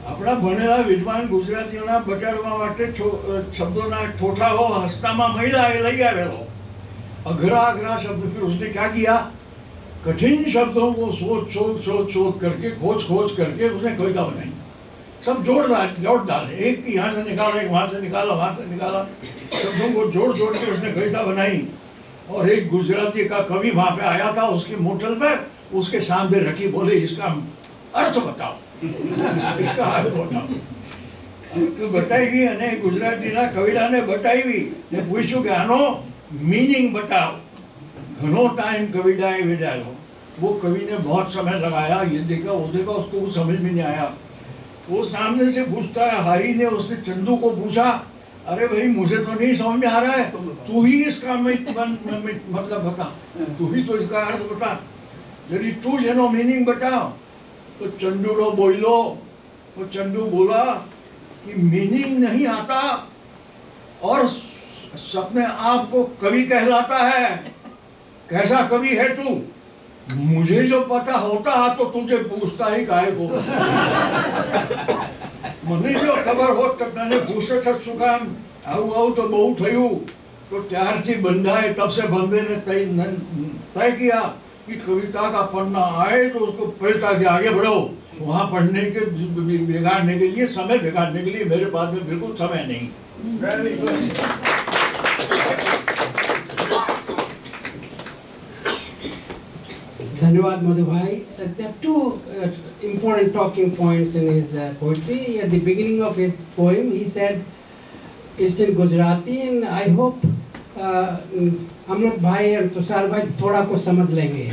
Speaker 11: अपना भणेला विद्वान गुजरातीओना बचाड़वा माटे शब्दों ठोठा हो हस्तामा महिला ए लई आवेलो। अघरा अघरा शब्द, फिर उसने क्या किया, कठिन शब्दों को सोच करके खोज करके उसने कविता बनाई। सब जोड़ डाले, एक यहाँ से निकाला, एक वहाँ से निकाला, वहाँ से निकाला, शब्दों को जोड़ के उसने कविता बनाई। और एक गुजराती का कवि वहाँ पे आया था उसकी मोटल पे, उसके सामने रखी, बोले इसका अर्थ बताओ, इसका अर्थ बताओ। तो बताई भी अने गुजराती ना कविता ने बताई भी ने पूछू कि आनो मीनिंग बताओ। घणो टाइम कविताएं विचारो, वो कवि ने बहुत समय लगाया, ये देखा वो देखा, उसको कुछ समझ में नहीं आया। वो सामने से पूछता है, हरी ने उसने चंदू को पूछा, अरे भाई मुझे तो नहीं समझ में आ रहा है, तू ही इसका मतलब बता, तू ही तो इसका अर्थ बता, यदि तू जेनो मीनिंग बताओ। तो चंडूड़ो बोलो, तो चंडू बोला कि मीनिंग नहीं आता और अपने आप को कवि कहलाता है। कैसा कवि है तू? मुझे जो पता होता तो तुझे पूछता ही काहे को। મને જો ખબર હોત તો તને પૂછે તો શું કામ? આવું તો બહુ થયું। तो ત્યારથી બંધાए, तब से बंदे ने तय किया कि कविता का पन्ना आए तो उसको पलटा के आगे बढ़ो। वहाँ पढ़ने के बिगाड़ने के लिए, समय बिगाड़ने के लिए मेरे पास में बिल्कुल समय नहीं।
Speaker 5: धन्यवाद मधु भाई. There are two important talking points in his poetry. At the beginning of his poem, he said it's in Gujarati, and I hope Amrit भाई और तुषार भाई थोड़ा कुछ समझ लेंगे.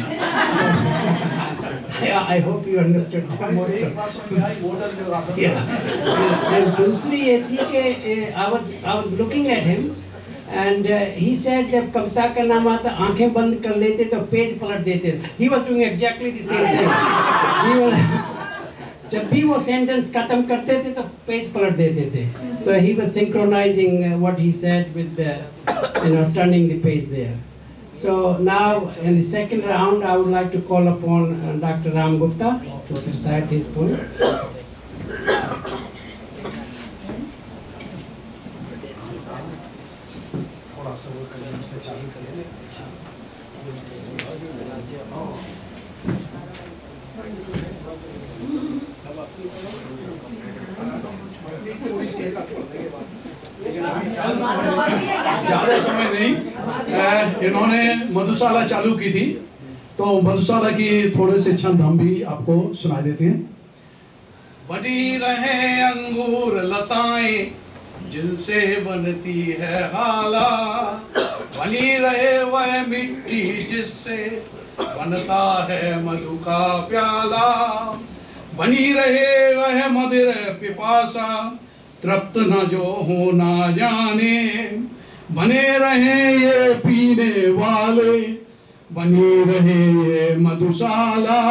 Speaker 5: I hope you understood most of it. Yeah. And दूसरी ये थी कि I was looking at him, And he said जब कविता का नाम आता आंखें बंद कर लेते तो पेज पलट देते. He was doing exactly the same thing. He was, जब भी वो सेंटेंस खत्म करते थे तो पेज पलट देते थे. So he was synchronizing what he said with turning the page there. So now in the second round I would like to call upon Dr. Ram Gupta to recite his poem.
Speaker 1: ज़्यादा समय नहीं, इन्होंने मधुशाला चालू की थी तो मधुशाला की थोड़े से छंद हम भी आपको सुना देते हैं। बनी रहे अंगूर लताएं जिनसे बनती है हाला, बनी रहे वह मिट्टी जिससे बनता है मधु का प्याला, बनी रहे वह मदिर पिपासा तृप्त न जो हो ना जाने, बने रहे ये पीने वाले बनी रहे ये मधुशाला।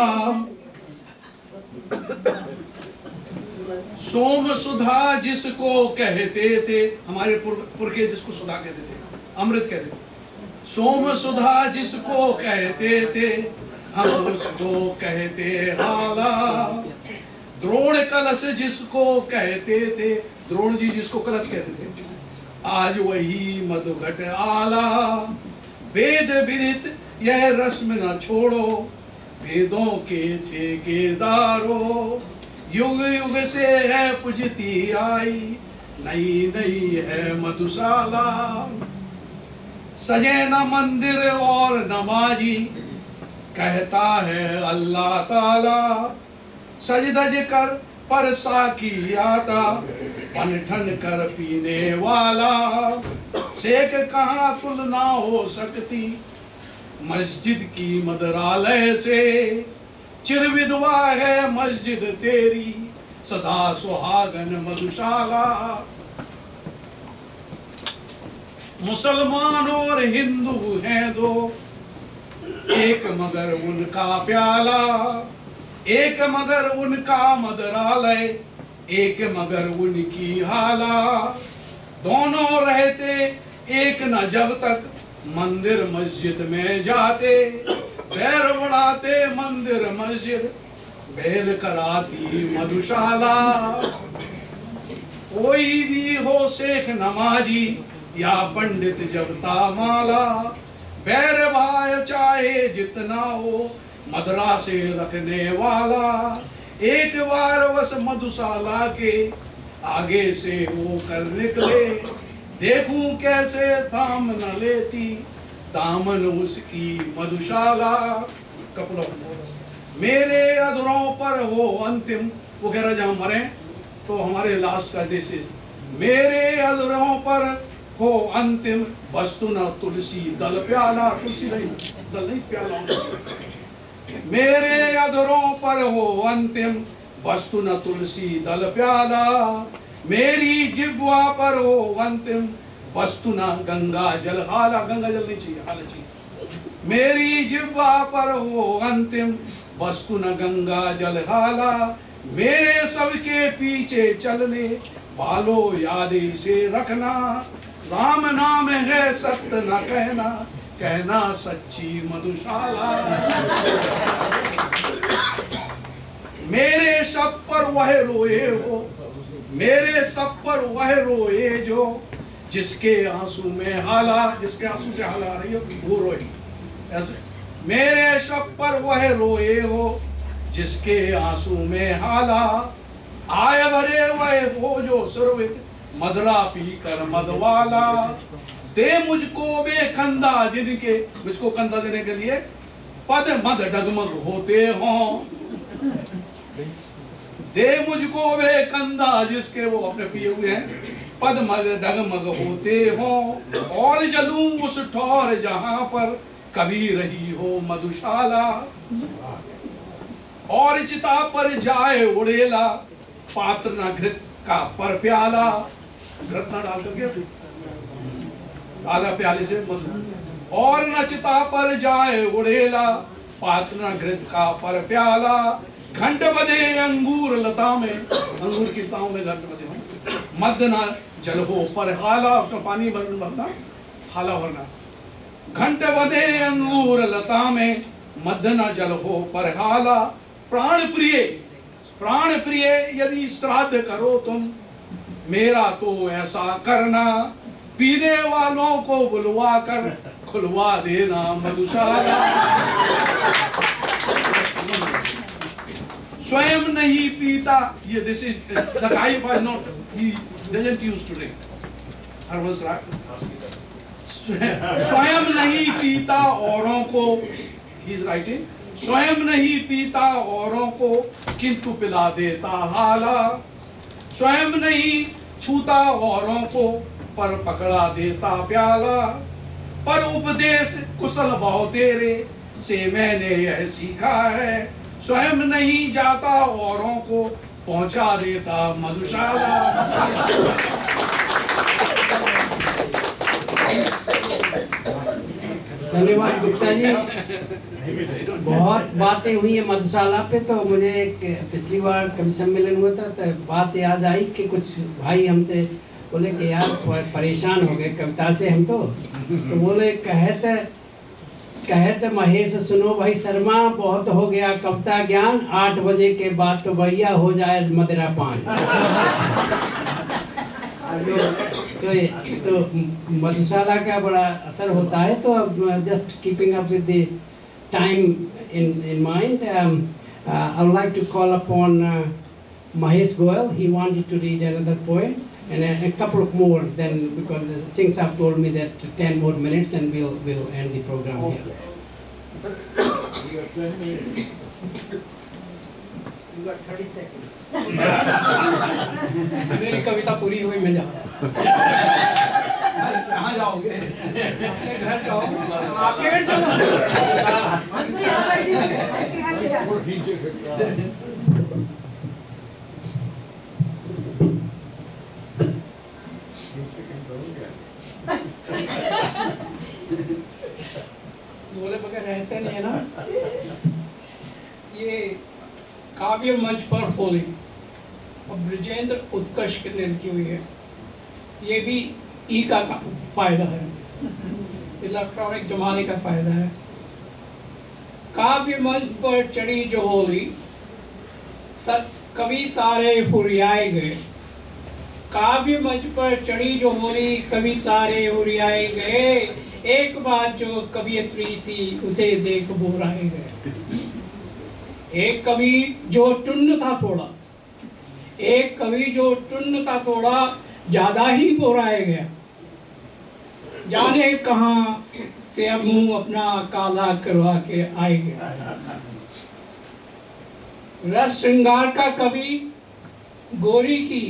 Speaker 1: सोम सुधा जिसको कहते थे, हमारे पुरखे जिसको सुधा कहते थे, अमृत कहते थे, सोम सुधा जिसको कहते थे हम उसको कहते हाला, द्रोण कलश जिसको कहते थे, द्रोण जी जिसको कलश कहते थे, आज वही मधुघट आला, वेद विदित यह रस्म न छोड़ो वेदों के ठेकेदारों, युग युग से है पूजती आई नई नई है मधुशाला, सजे न मंदिर और नमाजी कहता है अल्लाह ताला, सज धज कर पर साकी आता बन ठन कर पीने वाला, शेख कहाँ तुलना हो सकती मस्जिद की मदरालय से, चिर विधवा है मस्जिद तेरी सदा सुहागन मधुशाला, मुसलमान और हिंदू हैं दो एक मगर उनका प्याला, एक मगर उनका मदरालय एक मगर उनकी हाला, दोनों रहते एक न जब तक मंदिर मस्जिद में जाते, पैर बढ़ाते मंदिर मस्जिद बेल कराती मधुशाला, कोई भी हो शेख नमाजी या पंडित जपता माला, बैर भाई चाहे जितना हो मदरासे रखने वाला, एक बार बस मधुशाला के आगे से वो कर निकले, देखूं कैसे थाम न लेती दामन उसकी मधुशाला, कपड़ों मेरे अधरों पर हो अंतिम, वो कह रहा जहां मरे तो हमारे लास्ट का देश, मेरे अधरों पर हो अंतिम वस्तु न तुलसी दल प्याला, तुलसी नहीं दल नहीं प्याला, मेरे अधरों पर हो अंतिम वस्तु न तुलसी दल प्याला, मेरी जिह्वा पर हो अंतिम वस्तु न गंगा जल हाला, गंगा जल नहीं चाहिए हाला चाहिए, मेरी जिह्वा पर हो अंतिम वस्तु न गंगा जल हाला, मेरे सबके पीछे चलने वालों याद से रखना, राम नाम है सत्य न कहना, कहना सच्ची मधुशाला, मेरे सब पर वह रोए हो, मेरे सब पर वह रोए जो जिसके आंसू में हाला, जिसके आंसू से हाला आ रही हो वो रोए, ऐसे मेरे सब पर वह रोए हो जिसके आंसू में हाला, आय भरे वह हो जो सुरवित मदरा पी कर मदवाला, दे मुझको वे कंधा जिनके, मुझको कंधा देने के लिए पद मद डगमग होते हों, दे मुझको वे कंधा जिसके वो अपने पिए हुए हैं पद मद डगमग होते हों, और जलूं उस ठौर जहां पर कभी रही हो मधुशाला, और चिता पर जाए उड़ेला पात्र न घृत का पर प्याला, घृत न डाल करके आला प्याले से मतलब और न चिता पर जाए उड़ेला पात्र न घृत का पर प्याला घंट बदे अंगूर लता में अंगूर की लताओं में घंट बदे हो मद न जल हो पर हाला उसमें पानी भरना हाला भरना घंट बदे अंगूर लता में मद न जल हो पर हाला प्राण प्रिय यदि श्राद्ध करो तुम मेरा तो ऐसा करना पीने वालों को बुलवा कर खुलवा देना मधुशाला स्वयं नहीं पीता ये this is the guy was not he doesn't use to drink Harivansh Rai स्वयं नहीं पीता औरों को ही इज राइटिंग स्वयं नहीं पीता औरों को किंतु पिला देता हाला स्वयं नहीं छूता औरों को पर पकड़ा देता प्याला पर उपदेश कुशल भाव तेरे से मैंने यह सीखा है स्वयं नहीं जाता औरों को पहुंचा देता मधुशाला।
Speaker 5: धन्यवाद गुप्ता जी। बहुत बातें हुई है मधुशाला पे, तो मुझे एक पिछली बार कवि सम्मेलन हुआ था तो बात याद आई कि कुछ भाई हमसे बोले कि यार परेशान हो गए कविता से हम तो बोले कहते महेश सुनो भाई शर्मा बहुत हो गया कविता ज्ञान 8 बजे के बाद तो भैया हो जाए मदिरा पान। तो मधुशाला का बड़ा असर होता है। तो just keeping up with the time in mind, I would like to call upon Mahesh Goel. He wanted to read another poem and a couple of more. Then because Singh Saab told me that 10 more minutes and we'll end the program here.
Speaker 4: You got 30 seconds.
Speaker 5: मेरी कविता पूरी हुई मैं जा
Speaker 1: कहाँ जाओगे?
Speaker 5: अपने घर जाओ। आपके घर चलो। बोले बगैर रहते नहीं है ना। ये काव्य मंच पर होली और ब्रजेंद्र उत्कर्ष के ने लिखी हुई है। ये भी ई का फायदा है, इलेक्ट्रॉनिक जमाने का फायदा है। काव्य मंच पर चढ़ी जो होली कवि सारे हुरियाए गए। काव्य मंच पर चढ़ी जो होली कवि सारे हुरियाए गए। एक बात जो कवियत्री थी उसे देख बोराए गए। एक कवि जो टुन्न था थोड़ा, एक कवि जो टुन्न था थोड़ा ज्यादा ही बोराया गया। जाने कहाँ से अब मुंह अपना काला करवा के आए गया। रस श्रृंगार का कवि गोरी की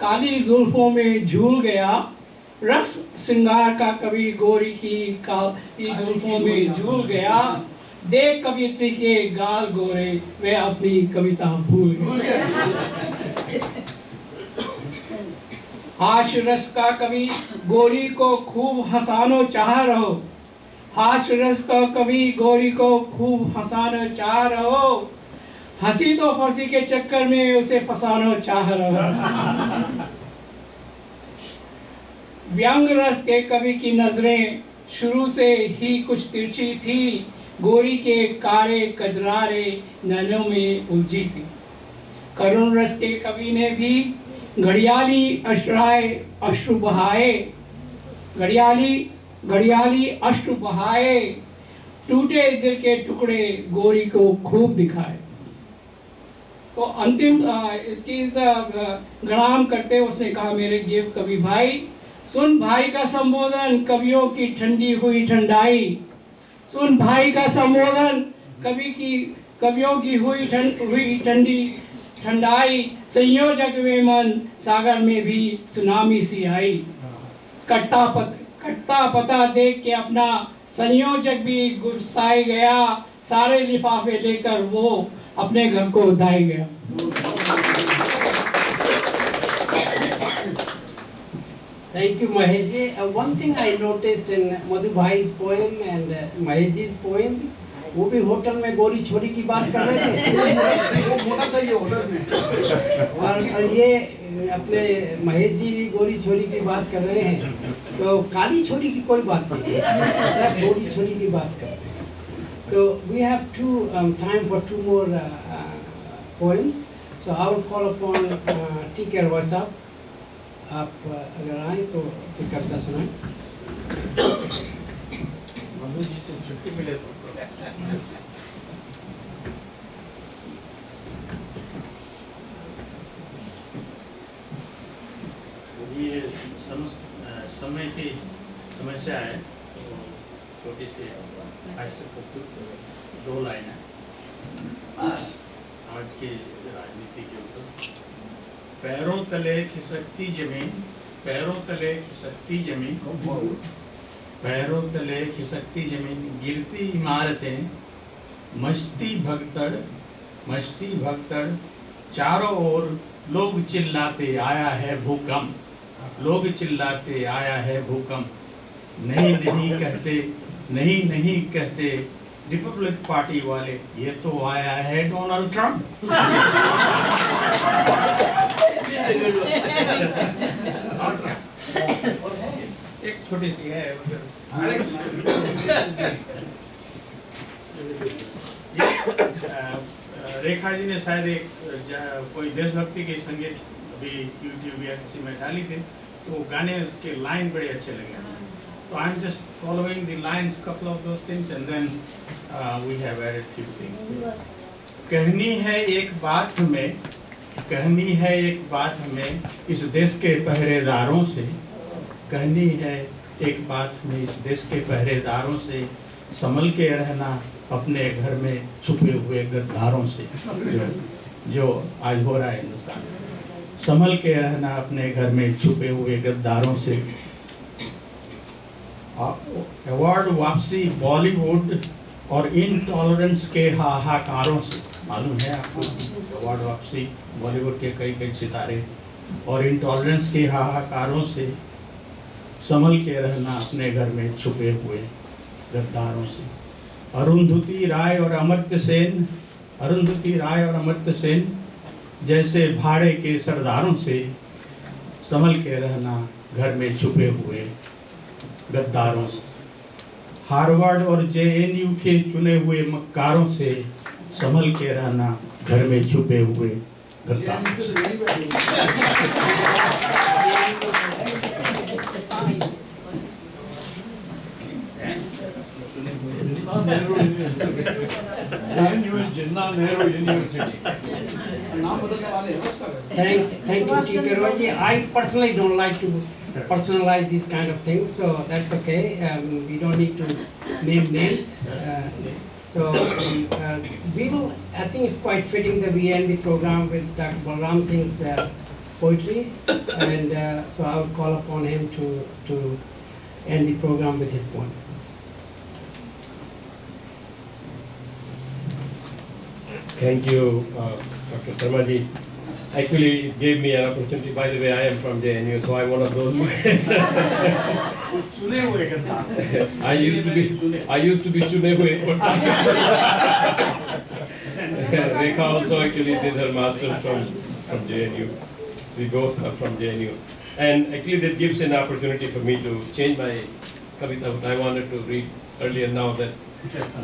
Speaker 5: काली जुल्फों में झूल गया। रस श्रृंगार का कवि गोरी की काली जुल्फों में झूल गया। देख कवियत्री के गाल गोरे वे अपनी कविता भूल गए। हाश रस का कवि गोरी को खूब हंसानो चाह रहो। हाश रस का कवि गोरी को खूब हंसानो चाह रहो। हंसी तो फंसी के चक्कर में उसे फंसानो चाह रहो। व्यंग रस के कवि की नजरें शुरू से ही कुछ तिरछी थी। गोरी के कारे कजरारे नैनों में उलझी थी। करुण रस के कवि ने भी घड़ियाली अश्राए अश्रु बहाए। घड़ियाली अश्रु बहाए। टूटे दिल के टुकड़े गोरी को खूब दिखाए। तो अंतिम इसकी गणाम करते उसने कहा, मेरे जीव कवि भाई सुन भाई का संबोधन कवियों की ठंडी हुई ठंडाई। सुन भाई का संबोधन कवियों की हुई ठंडी ठंडाई। संयोजक वे मन सागर में भी सुनामी सी आई। कट्टा पता देख के अपना संयोजक भी गुस्साए गया। सारे लिफाफे लेकर वो अपने घर को उधाई गया। Thank you, Maheshji. One thing I noticed in Madhubhai's poem and Maheshji's poem, वो भी होटल में गोरी छोरी की बात कर रहे थे।
Speaker 1: वो मोटा था ये होटल में।
Speaker 5: और ये अपने महेश जी भी गोरी छोरी की बात कर रहे हैं, तो काली छोरी की कोई बात नहीं है, सब गोरी छोरी की बात कर रहे हैं। So we have time for two more poems. So I will call upon T.K. Rawasa. आप अगर आए तो एक कविता सुनाएं।
Speaker 1: मधु जी से छुट्टी मिले तो
Speaker 12: ये समय की समस्या है, तो छोटी सी आज से दो लाइन है आज की राजनीति के ऊपर। पैरों तले खिसकती जमीन, पैरों तले खिसकती जमीन, पैरों तले खिसकती जमीन, गिरती इमारतें, मस्ती भगदड़, चारों ओर लोग चिल्लाते आया है भूकंप, लोग चिल्लाते आया है भूकंप। नहीं नहीं कहते रिपब्लिक पार्टी वाले, ये तो आया है डोनाल्ड ट्रंप। और क्या, एक छोटी सी है ये रेखा जी ने शायद एक कोई देशभक्ति के संगीत अभी यूट्यूब या किसी में डाली थी, तो वो गाने के लाइन बड़े अच्छे लगे। तो I am just following the lines, couple of those things, and then we have added few things. कहनी है एक बात हमें इस देश के पहरेदारों से, कहनी है एक बात हमें इस देश के पहरेदारों से, संभल के रहना अपने घर में छुपे हुए गद्दारों से, जो आज हो रहा है हिंदुस्तान। संभल के रहना अपने घर में छुपे हुए गद्दारों से। अवार्ड वापसी बॉलीवुड और इनटॉलरेंस के हाहाकारों से। मालूम है आपको अवार्ड वापसी बॉलीवुड के कई सितारे और इनटॉलरेंस के हाहाकारों से, संभल के रहना अपने घर में छुपे हुए गद्दारों से। अरुंधति राय और अमर्त्य सेन जैसे भाड़े के सरदारों से, संभल के रहना घर में छुपे हुए गद्दारों से। हार्वर्ड और JNU के चुने हुए मक्कारों से, संभल के रहना घर में छुपे हुए गद्दारों से।
Speaker 1: Jinnah Nehru University.
Speaker 5: Thank you, T.K. Rawasa. I personally don't like to personalize these kind of things, so that's okay. We don't need to name names. So we will. I think it's quite fitting that we end the program with Dr. Balram Singh's poetry, and so I will call upon him to end the program with his poem.
Speaker 9: Thank you, Dr. Sharma ji. Actually, it gave me an opportunity. By the way, I am from JNU, so I'm one of those. I used to be chune hue. Rekha also actually did her masters from JNU. We both are from JNU, and actually that gives an opportunity for me to change my kavita. I wanted to read earlier. Now that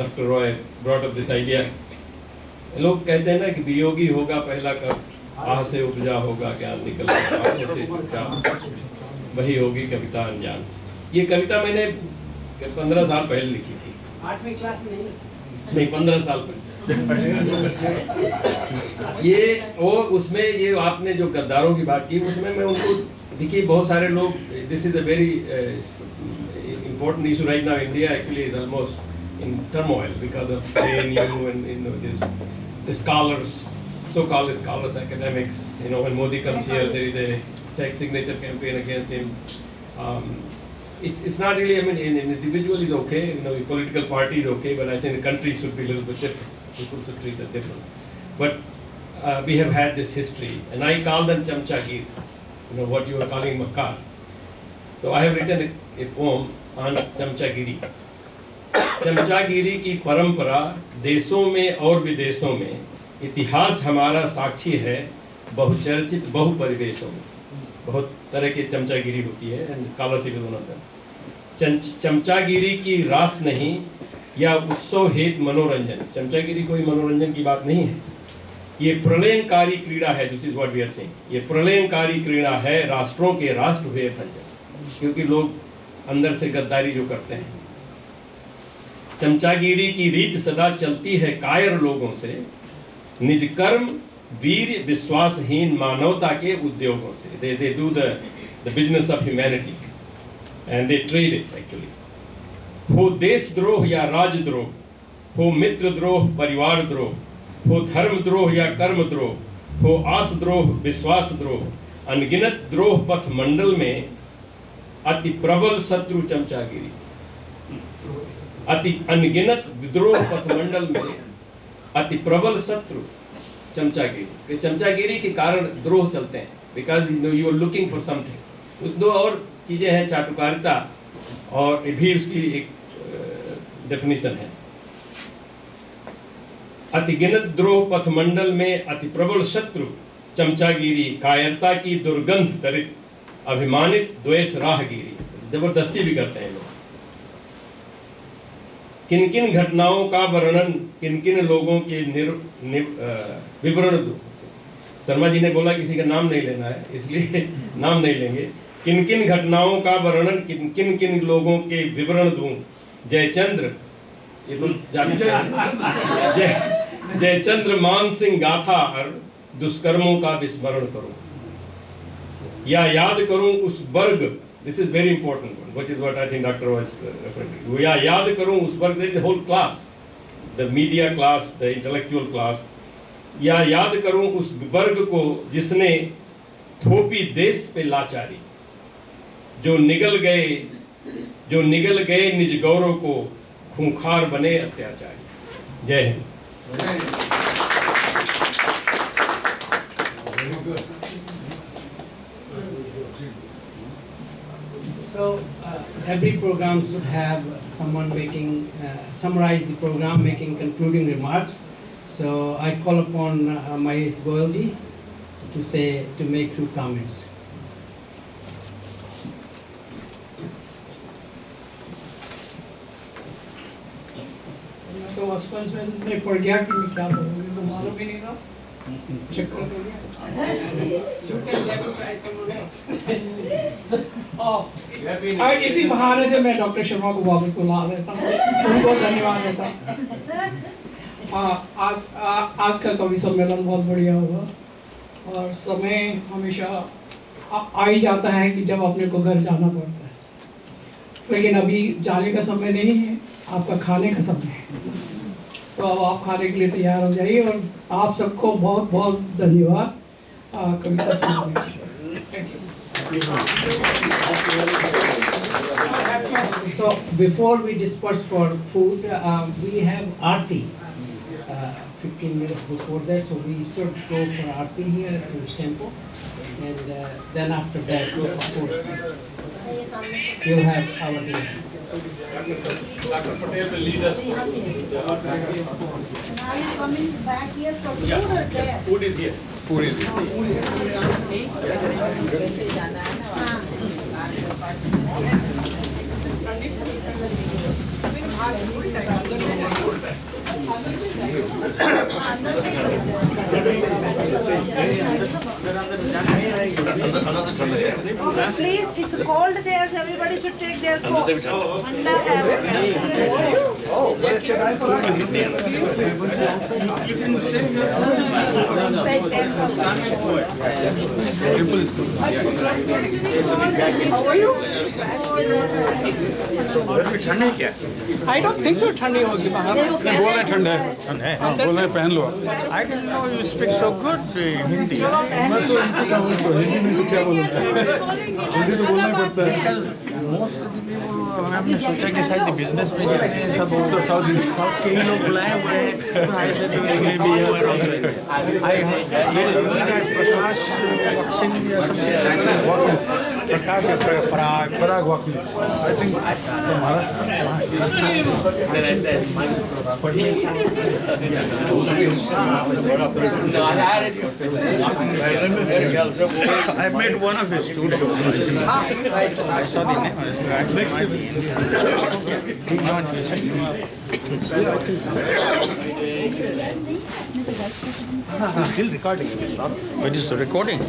Speaker 9: Dr. Roy brought up this idea. लोग कहते हैं ना कि वियोगी होगा पहला कब, आह से उपजा होगा ज्ञान निकल, आंखों से चुपचाप वही होगी कविता अनजान। ये कविता मैंने 15 साल पहले लिखी थी।
Speaker 5: 8वीं क्लास में
Speaker 9: नहीं 15 साल पहले। ये वो उसमें ये आपने जो गद्दारों की बात की, उसमें मैं उनको देखिए बहुत सारे लोग, this is a very important issue right now. India actually is almost in turmoil because of JNU and the scholars, so-called scholars, academics. When Modi comes here, there is a check signature campaign against him. It's not really. I mean, an individual is okay. A political party is okay, but I think the country should be a little bit different. People should treat it different. But we have had this history, and I call them chamchagir. What you are calling makkar. So I have written a poem on चमचागिरी. चमचागिरी की परंपरा देशों में और विदेशों में, इतिहास हमारा साक्षी है बहुचर्चित बहुपरिवेशों में. बहुत तरह की चमचागिरी होती है and scholarship is one of them. चमचागिरी की रास नहीं या उत्सव हेतु मनोरंजन. चमचागिरी कोई मनोरंजन की बात नहीं है. ये प्रलयनकारी क्रीड़ा है. This is what we are saying. ये प्रलयनकारी क्रीड़ा है, राष्ट्रों के राष्ट्र हुए भंजन, क्योंकि लोग अंदर से गद्दारी जो करते हैं. चमचागिरी की रीत सदा चलती है कायर लोगों से, निज कर्म वीर विश्वासहीन मानवता के उद्योगों से. they do the business of humanity and they trade it actually. हो देशद्रोह या राजद्रोह, हो मित्रद्रोह परिवार द्रोह, हो धर्मद्रोह या कर्मद्रोह, हो आसद्रोह विश्वासद्रोह, अनगिनत द्रोह पथ मंडल में अति प्रबल शत्रु चमचागिरी. अति अनगिनत द्रोह पथ मंडल में अति प्रबल शत्रु चमचागिरी. चमचागिरी के कारण द्रोह चलते हैं, because you are looking for something. दो और चीजें हैं, चाटुकारिता और भी उसकी एक डेफिनेशन है. अतिगिनत द्रोह पथ मंडल में अति प्रबल शत्रु चमचागिरी, कायरता की दुर्गंध दरित अभिमानित द्वेष राहगिरी. जबरदस्ती भी करते हैं लोग. किन किन घटनाओं का वर्णन, किन किन लोगों के विवरण दूं. शर्मा जी ने बोला किसी का नाम नहीं लेना है, इसलिए नाम नहीं लेंगे. किन किन घटनाओं का वर्णन, किन किन लोगों के विवरण दूं. जयचंद्र, ये तो जयचंद्र मान सिंह गाथा हर दुष्कर्मों का विस्मरण करूं, या याद करूं उस वर्ग. This is very important, which is what I think doctor was referring. या याद करूं उस वर्ग, the whole class, the media class, the intellectual class. या याद करूं उस वर्ग को जिसने थोपी देश पे लाचारी, जो निगल गए निज गौरव को, खूंखार बने अत्याचारी. जय Hind.
Speaker 5: So every program should have someone making summarize the program, making concluding remarks. So I call upon Mahesh Goyalji to make few comments.
Speaker 6: तो सस्पेंस में पड़ गया कि मैं क्या बोलूँ, तो मालूम ही नहीं था. चक्कर हो गया. इसी बहाने से मैं डॉक्टर शर्मा को वापस बुला देता हूँ. उनको धन्यवाद देता. आज का कवि सम्मेलन बहुत बढ़िया हुआ, और समय हमेशा आ ही जाता है कि जब अपने को घर जाना पड़ता है, लेकिन अभी जाने का समय नहीं है, आपका खाने का समय है. तो अब आप खाने के लिए तैयार हो जाइए, और आप सबको बहुत बहुत धन्यवाद कविता सुनाने के लिए.
Speaker 5: So before we disperse for food, we have Aarti 15 minutes before that, so we should go for Aarti here at the temple, and then after that, of course, we'll have our dinner.
Speaker 9: Dr. Patel will lead us.
Speaker 4: Now you coming back here for food or there?
Speaker 9: Food is here.
Speaker 3: Food is
Speaker 4: Please, it's cold there, so everybody should take their coat.
Speaker 12: ठंड है क्या?
Speaker 6: I don't think so. ठंडी होगी बाहर.
Speaker 12: बोल रहे ठंड है. हाँ, बोल रहे पहन लो.
Speaker 13: I didn't know you speak so good Hindi.
Speaker 2: मैं तो हिंदी में तो क्या बोलूँ? हिंदी तो बोलना ही पड़ता है.
Speaker 13: Most of the people हमने सोचा कि शायद बिजनेस में जाते हैं सब साउथ के ही लोग बुलाए हुए हैं तो I said may be I Prakash वॉक्सिंग या समथिंग लाइक वॉकिंग्स प्रकाश पराग वॉकिंग्स I think Maharashtra I met one of his students. I saw the name. He's still recording. It is recording.